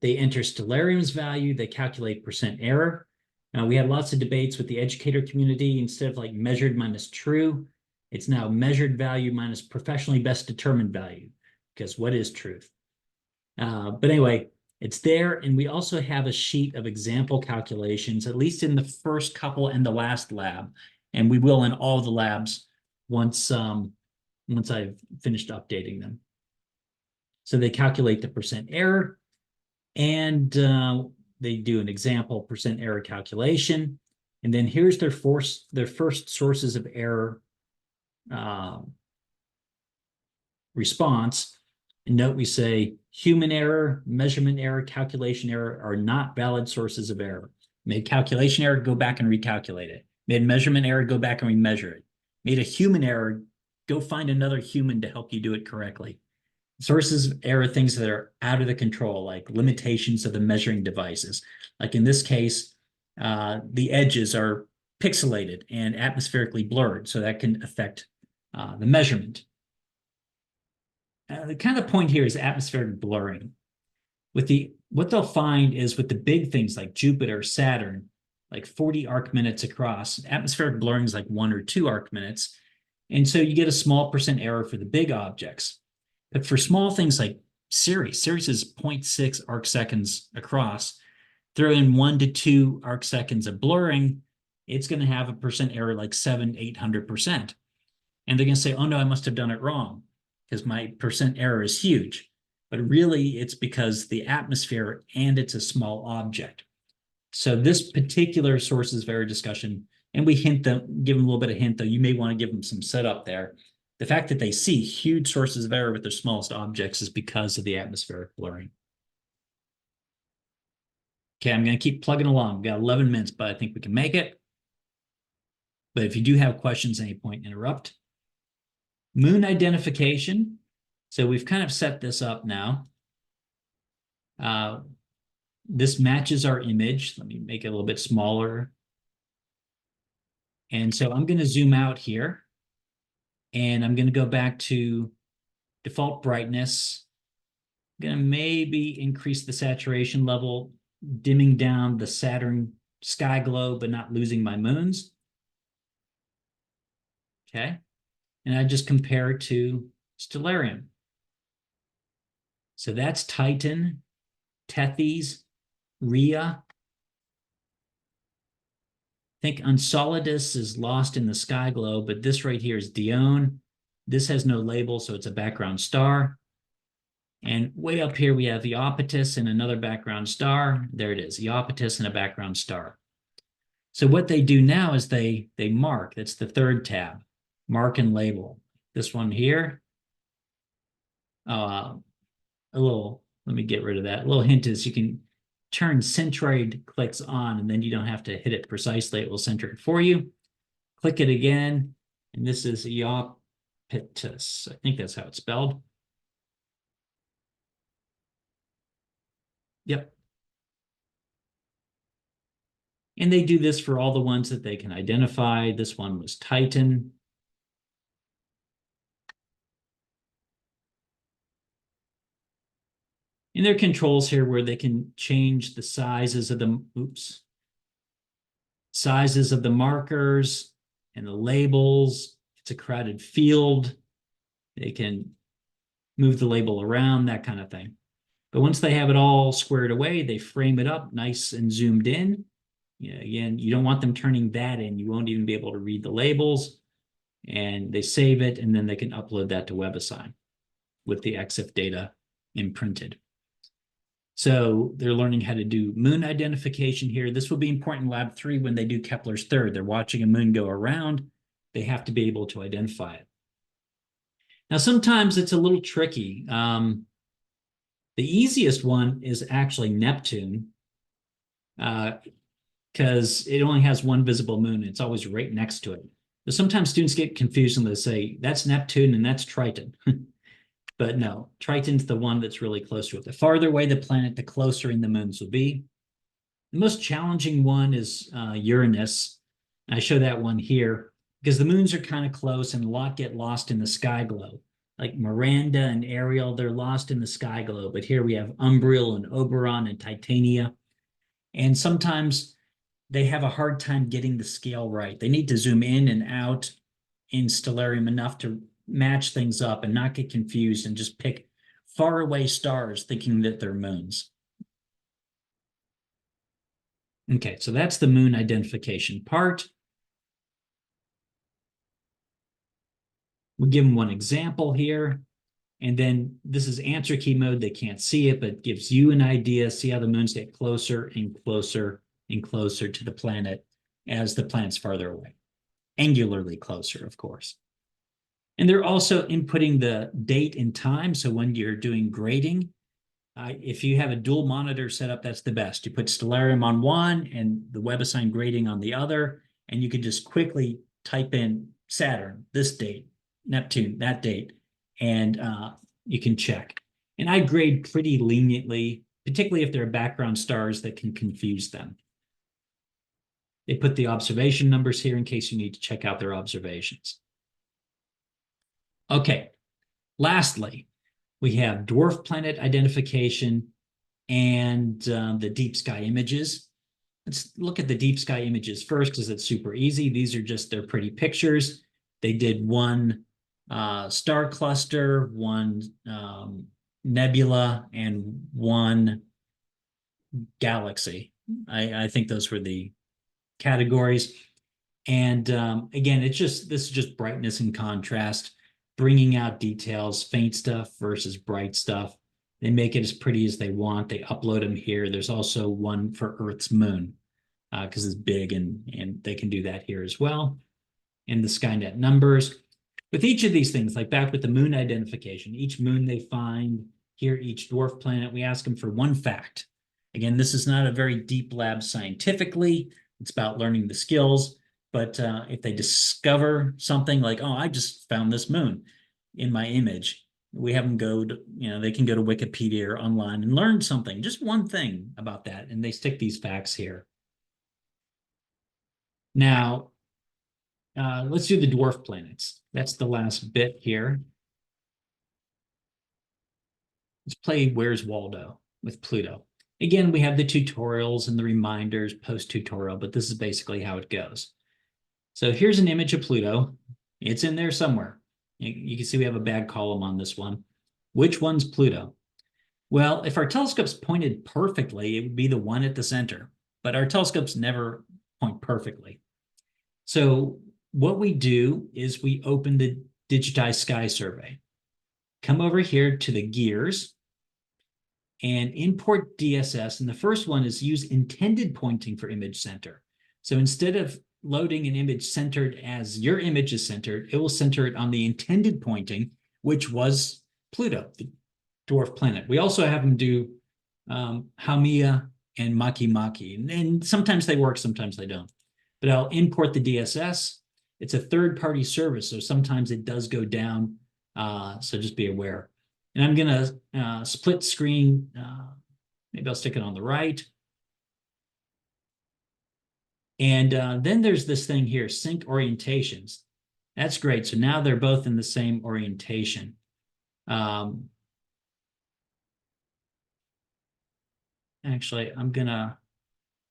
Speaker 1: they enter stellarium's value, they calculate percent error. Now, we had lots of debates with the educator community. Instead of like measured minus true, it's now measured value minus professionally best determined value, because what is truth? But anyway, it's there. And we also have a sheet of example calculations, at least in the first couple and the last lab. And we will in all the labs once I've finished updating them. So they calculate the percent error, and they do an example percent error calculation. And then here's their first sources of error response. And note we say human error, measurement error, calculation error are not valid sources of error. Made calculation error, go back and recalculate it. Made measurement error, go back and remeasure it. Made a human error, go find another human to help you do it correctly. Sources of error, things that are out of the control, like limitations of the measuring devices. Like in this case, the edges are pixelated and atmospherically blurred, so that can affect the measurement. The kind of point here is atmospheric blurring. What they'll find is with the big things like Jupiter, Saturn, like 40 arc minutes across, atmospheric blurring is like 1 or 2 arc minutes. And so you get a small percent error for the big objects. But for small things like Ceres is 0.6 arc seconds across. Throw in 1 to 2 arc seconds of blurring, it's going to have a percent error like 700-800%. And they're going to say, oh no, I must have done it wrong because my percent error is huge. But really, it's because the atmosphere and it's a small object. So this particular sources of error discussion, and we give them a little bit of hint, though you may want to give them some setup there. The fact that they see huge sources of error with their smallest objects is because of the atmospheric blurring. Okay, I'm going to keep plugging along. We've got 11 minutes, but I think we can make it. But if you do have questions at any point, interrupt. Moon identification. So we've kind of set this up now. This matches our image. Let me make it a little bit smaller. And so I'm going to zoom out here. And I'm going to go back to default brightness. I'm going to maybe increase the saturation level, dimming down the Saturn sky glow, but not losing my moons. Okay. And I just compare it to Stellarium. So that's Titan, Tethys, Rhea. think Enceladus is lost in the sky globe, but this right here is Dione. This has no label, so it's a background star. And way up here, we have Iapetus and another background star. There it is, Iapetus and a background star. So what they do now is they mark. That's the third tab, mark and label. This one here. Let me get rid of that. A little hint is you can turn centroid clicks on, and then you don't have to hit it precisely. It will center it for you. Click it again, and this is Iapetus. I think that's how it's spelled. Yep. And they do this for all the ones that they can identify. This one was Titan. And there are controls here where they can change the sizes of the, sizes of the markers and the labels. If it's a crowded field, they can move the label around, that kind of thing. But once they have it all squared away, they frame it up nice and zoomed in. Again, you don't want them turning that in. You won't even be able to read the labels. And they save it, and then they can upload that to WebAssign with the EXIF data imprinted. So they're learning how to do moon identification here. This will be important in Lab 3 when they do Kepler's third. They're watching a moon go around. They have to be able to identify it. Now, sometimes it's a little tricky. The easiest one is actually Neptune, because it only has one visible moon. It's always right next to it. But sometimes students get confused and they say, that's Neptune and that's Triton. But no, Triton's the one that's really close to it. The farther away the planet, the closer in the moons will be. The most challenging one is Uranus. I show that one here because the moons are kind of close and a lot get lost in the sky globe. Like Miranda and Ariel, they're lost in the sky globe. But here we have Umbriel and Oberon and Titania. And sometimes they have a hard time getting the scale right. They need to zoom in and out in Stellarium enough to match things up and not get confused and just pick far away stars thinking that they're moons. Okay, so that's the moon identification part. We'll give them one example here. And then this is answer key mode. They can't see it, but it gives you an idea. See how the moons get closer and closer and closer to the planet as the planet's farther away. Angularly closer, of course. And they're also inputting the date and time. So when you're doing grading, if you have a dual monitor setup, that's the best. You put Stellarium on one and the WebAssign grading on the other, and you can just quickly type in Saturn, this date, Neptune, that date, and you can check. And I grade pretty leniently, particularly if there are background stars that can confuse them. They put the observation numbers here in case you need to check out their observations. Okay, lastly, we have dwarf planet identification and the deep sky images. Let's look at the deep sky images first because it's super easy. These are just their pretty pictures. They did one star cluster, one nebula, and one galaxy. I think those were the categories. And again, this is just brightness and contrast, bringing out details, faint stuff versus bright stuff. They make it as pretty as they want. They upload them here. There's also one for Earth's moon because it's big, and they can do that here as well. And the Skynet numbers. With each of these things, like back with the moon identification, each moon they find, here each dwarf planet, we ask them for one fact. Again, this is not a very deep lab scientifically. It's about learning the skills. But if they discover something like, oh, I just found this moon in my image, we have them go to, they can go to Wikipedia or online and learn something, just one thing about that. And they stick these facts here. Now, let's do the dwarf planets. That's the last bit here. Let's play Where's Waldo with Pluto. Again, we have the tutorials and the reminders post-tutorial, but this is basically how it goes. So here's an image of Pluto. It's in there somewhere. You can see we have a bad column on this one. Which one's Pluto? Well, if our telescope's pointed perfectly, it would be the one at the center. But our telescopes never point perfectly. So what we do is we open the Digitized Sky Survey. Come over here to the gears and import DSS. And the first one is use intended pointing for image center. So instead of loading an image centered as your image is centered, it will center it on the intended pointing, which was Pluto, the dwarf planet. We also have them do Haumea and Makemake. And sometimes they work, sometimes they don't. But I'll import the DSS. It's a third-party service, so sometimes it does go down. So just be aware. And I'm gonna split screen. Maybe I'll stick it on the right. And then there's this thing here, sync orientations. That's great. So now they're both in the same orientation. Actually,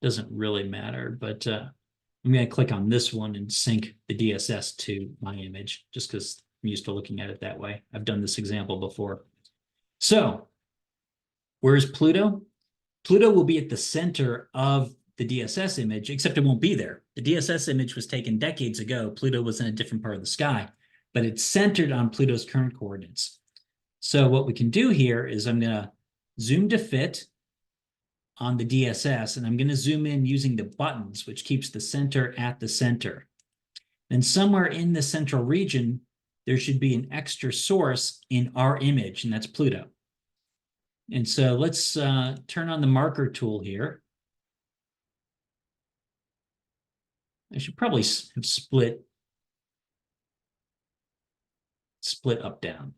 Speaker 1: doesn't really matter, but I'm gonna click on this one and sync the DSS to my image, just because I'm used to looking at it that way. I've done this example before. So where's Pluto? Pluto will be at the center of the DSS image, except it won't be there. The DSS image was taken decades ago. Pluto was in a different part of the sky, but it's centered on Pluto's current coordinates. So what we can do here is I'm going to zoom to fit on the DSS, and I'm going to zoom in using the buttons, which keeps the center at the center. Then somewhere in the central region, there should be an extra source in our image, and that's Pluto. And so let's turn on the marker tool here. I should probably have split up, down.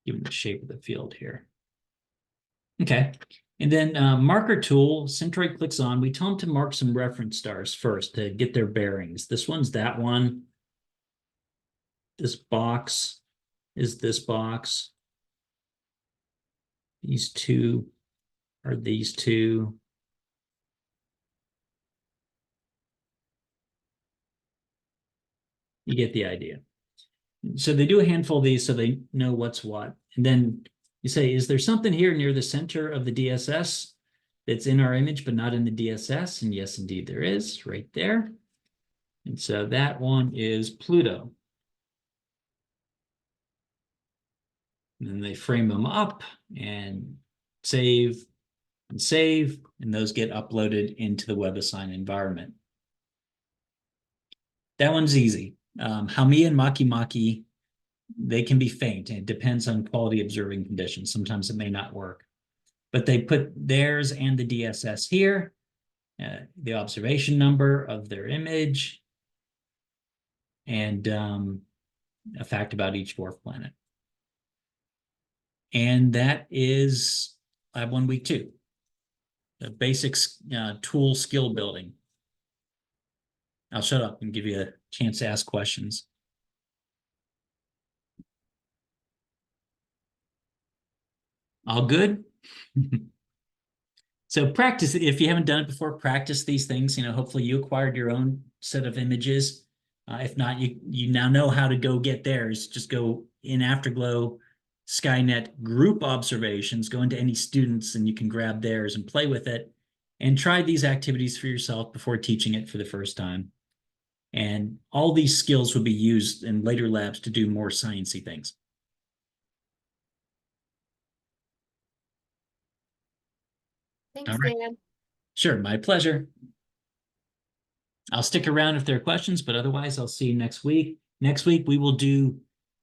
Speaker 1: Given the shape of the field here. Okay, and then marker tool, Centroid clicks on. We tell them to mark some reference stars first to get their bearings. This one's that one. This box is this box. These two are these two. You get the idea. So they do a handful of these so they know what's what. And then you say, is there something here near the center of the DSS that's in our image but not in the DSS? And yes, indeed there is, right there. And so that one is Pluto. And then they frame them up and save, and those get uploaded into the WebAssign environment. That one's easy. Haumea and Makemake, they can be faint, and it depends on quality observing conditions. Sometimes it may not work. But they put theirs and the DSS here, the observation number of their image, and a fact about each dwarf planet. And that is Lab 1, Week 2. The basics tool skill building. I'll shut up and give you a chance to ask questions. All good? So practice, if you haven't done it before, practice these things. Hopefully you acquired your own set of images. If not, you now know how to go get theirs. Just go in Afterglow, Skynet group observations, go into any students, and you can grab theirs and play with it. And try these activities for yourself before teaching it for the first time. And all these skills will be used in later labs to do more sciencey things.
Speaker 7: Thanks,
Speaker 1: All right.
Speaker 7: Dan.
Speaker 1: Sure, my pleasure. I'll stick around if there are questions, but otherwise I'll see you next week. Next week we will do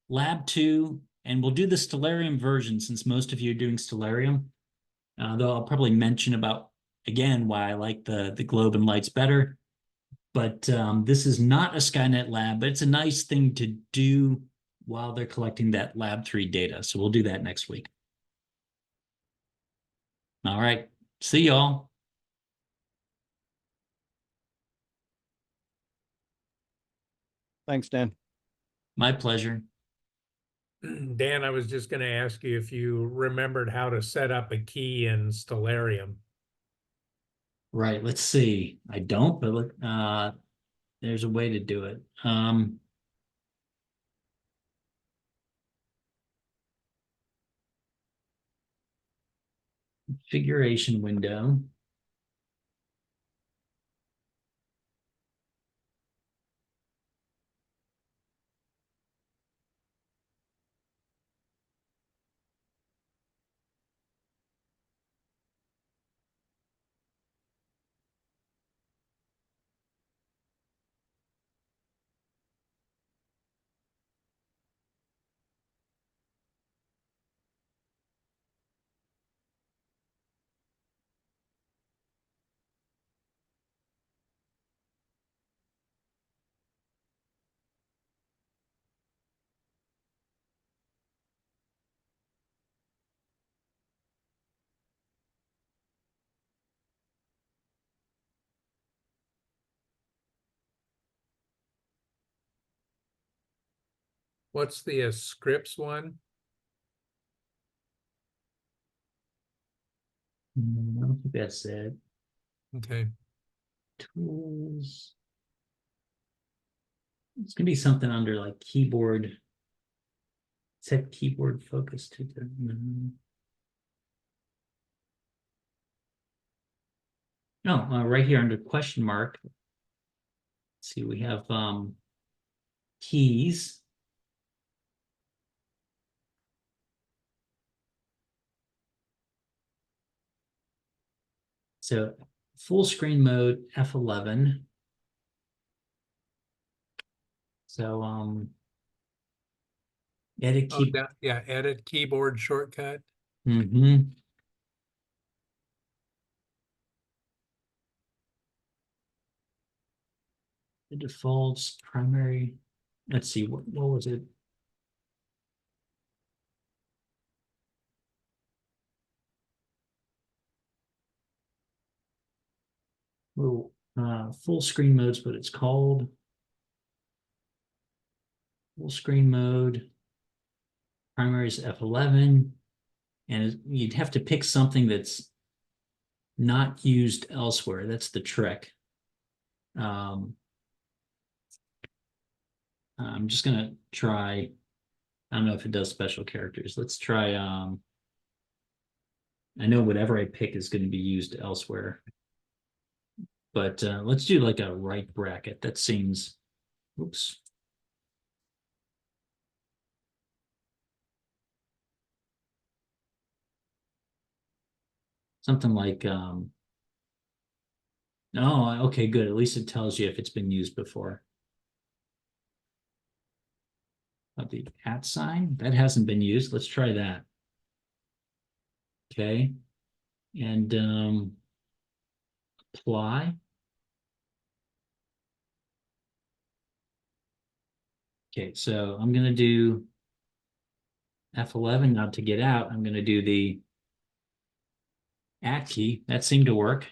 Speaker 1: Lab 2, and we'll do the Stellarium version since most of you are doing Stellarium. Though I'll probably mention about, again, why I like the globe and lights better. But this is not a Skynet lab, but it's a nice thing to do while they're collecting that Lab 3 data. So we'll do that next week. All right. See y'all.
Speaker 5: Thanks, Dan.
Speaker 1: My pleasure.
Speaker 4: Dan, I was just going to ask you if you remembered how to set up a key in Stellarium.
Speaker 1: Right. Let's see. I don't, but look, there's a way to do it. configuration window.
Speaker 4: What's the scripts one?
Speaker 1: I don't think that's it.
Speaker 4: Okay.
Speaker 1: Tools. It's gonna be something under like keyboard. Set keyboard focus to the. No, right here under question mark. Let's see, we have keys. So full screen mode F11. So edit
Speaker 4: Oh,
Speaker 1: key.
Speaker 4: yeah, edit keyboard shortcut.
Speaker 1: Mm-hmm. The defaults, primary. Let's see, what was it? Well, full screen mode's what it's called. Full screen mode. Primary is F11. And you'd have to pick something that's not used elsewhere. That's the trick. I'm just gonna try. I don't know if it does special characters. Let's try. I know whatever I pick is going to be used elsewhere, but let's do like a right bracket. That seems. Oops. Something like. Oh, okay, good. At least it tells you if it's been used before. The @ sign that hasn't been used. Let's try that. Okay, and apply. Okay, so I'm gonna do F11 now to get out. I'm gonna do the @ key. That seemed to work.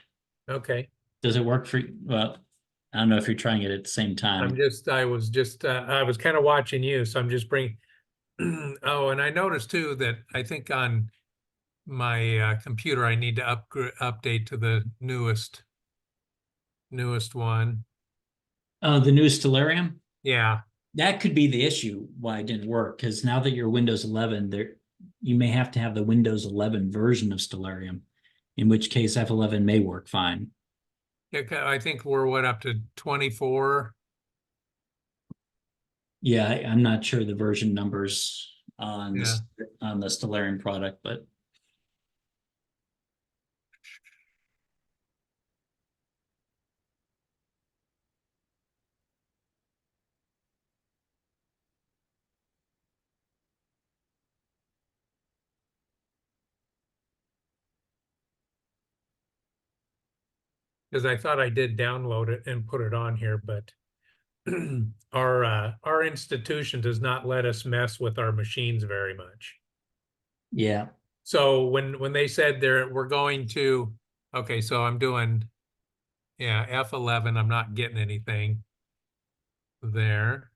Speaker 4: Okay.
Speaker 1: Does it work for you? Well, I don't know if you're trying it at the same time.
Speaker 4: I was kind of watching you, so I'm just bringing. Oh, and I noticed too that I think on my computer, I need to update to the newest one.
Speaker 1: Oh, the new Stellarium?
Speaker 4: Yeah.
Speaker 1: That could be the issue why it didn't work, because now that you're Windows 11, you may have to have the Windows 11 version of Stellarium, in which case F11 may work fine.
Speaker 4: Yeah, I think we're up to 24.
Speaker 1: Yeah, I'm not sure the version numbers on
Speaker 4: Yeah.
Speaker 1: on the Stellarium product, but
Speaker 4: Because I thought I did download it and put it on here, but our institution does not let us mess with our machines very much.
Speaker 1: yeah.
Speaker 4: So when they said we're going to, okay, so I'm doing, yeah, F11, I'm not getting anything there.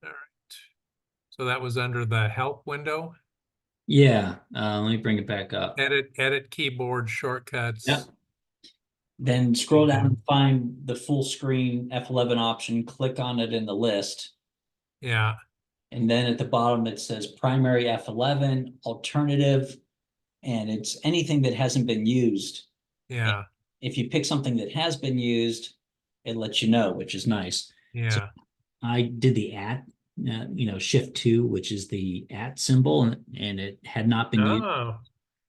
Speaker 4: All right. So that was under the help window.
Speaker 1: Yeah, let me bring it back up.
Speaker 4: Edit keyboard shortcuts.
Speaker 1: Yep. Then scroll down and find the full screen F11 option, click on it in the list.
Speaker 4: Yeah,
Speaker 1: And then at the bottom, it says primary F11, alternative, and it's anything that hasn't been used.
Speaker 4: yeah,
Speaker 1: If you pick something that has been used, it lets you know, which is nice. So
Speaker 4: yeah.
Speaker 1: I did the shift 2, which is the @ symbol, and it had not been used.
Speaker 4: Oh,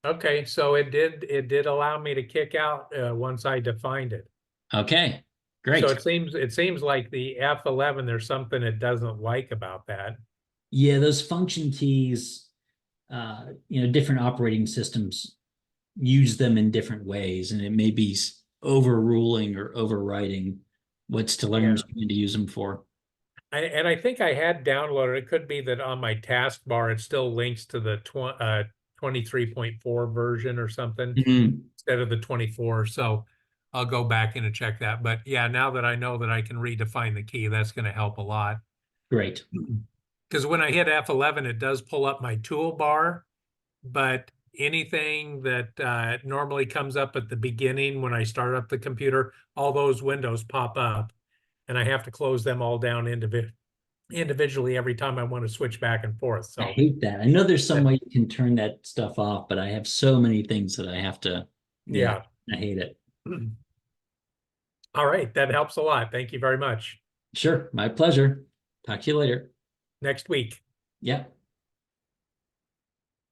Speaker 4: okay. So it did allow me to kick out once I defined it.
Speaker 1: Okay,
Speaker 4: So
Speaker 1: great.
Speaker 4: it seems like the F11, there's something it doesn't like about that.
Speaker 1: Yeah, those function keys, different operating systems use them in different ways, and it may be overruling or overriding what still learns to use them for.
Speaker 4: And I think I had downloaded, it could be that on my taskbar, it still links to the 23.4 version or something
Speaker 1: Mhm.
Speaker 4: instead of the 24. So I'll go back in and check that. But yeah, now that I know that I can redefine the key, that's going to help a lot.
Speaker 1: Great.
Speaker 4: Because when I hit F11, it does pull up my toolbar, but anything that normally comes up at the beginning when I start up the computer, all those windows pop up, and I have to close them all down individually every time I want to switch back and forth.
Speaker 1: I
Speaker 4: So
Speaker 1: hate that. I know there's some way you can turn that stuff off, but I have so many things that I have to,
Speaker 4: yeah.
Speaker 1: I hate it.
Speaker 4: All right, that helps a lot. Thank you very much.
Speaker 1: Sure, my pleasure. Talk to you later.
Speaker 4: Next week.
Speaker 1: Yep.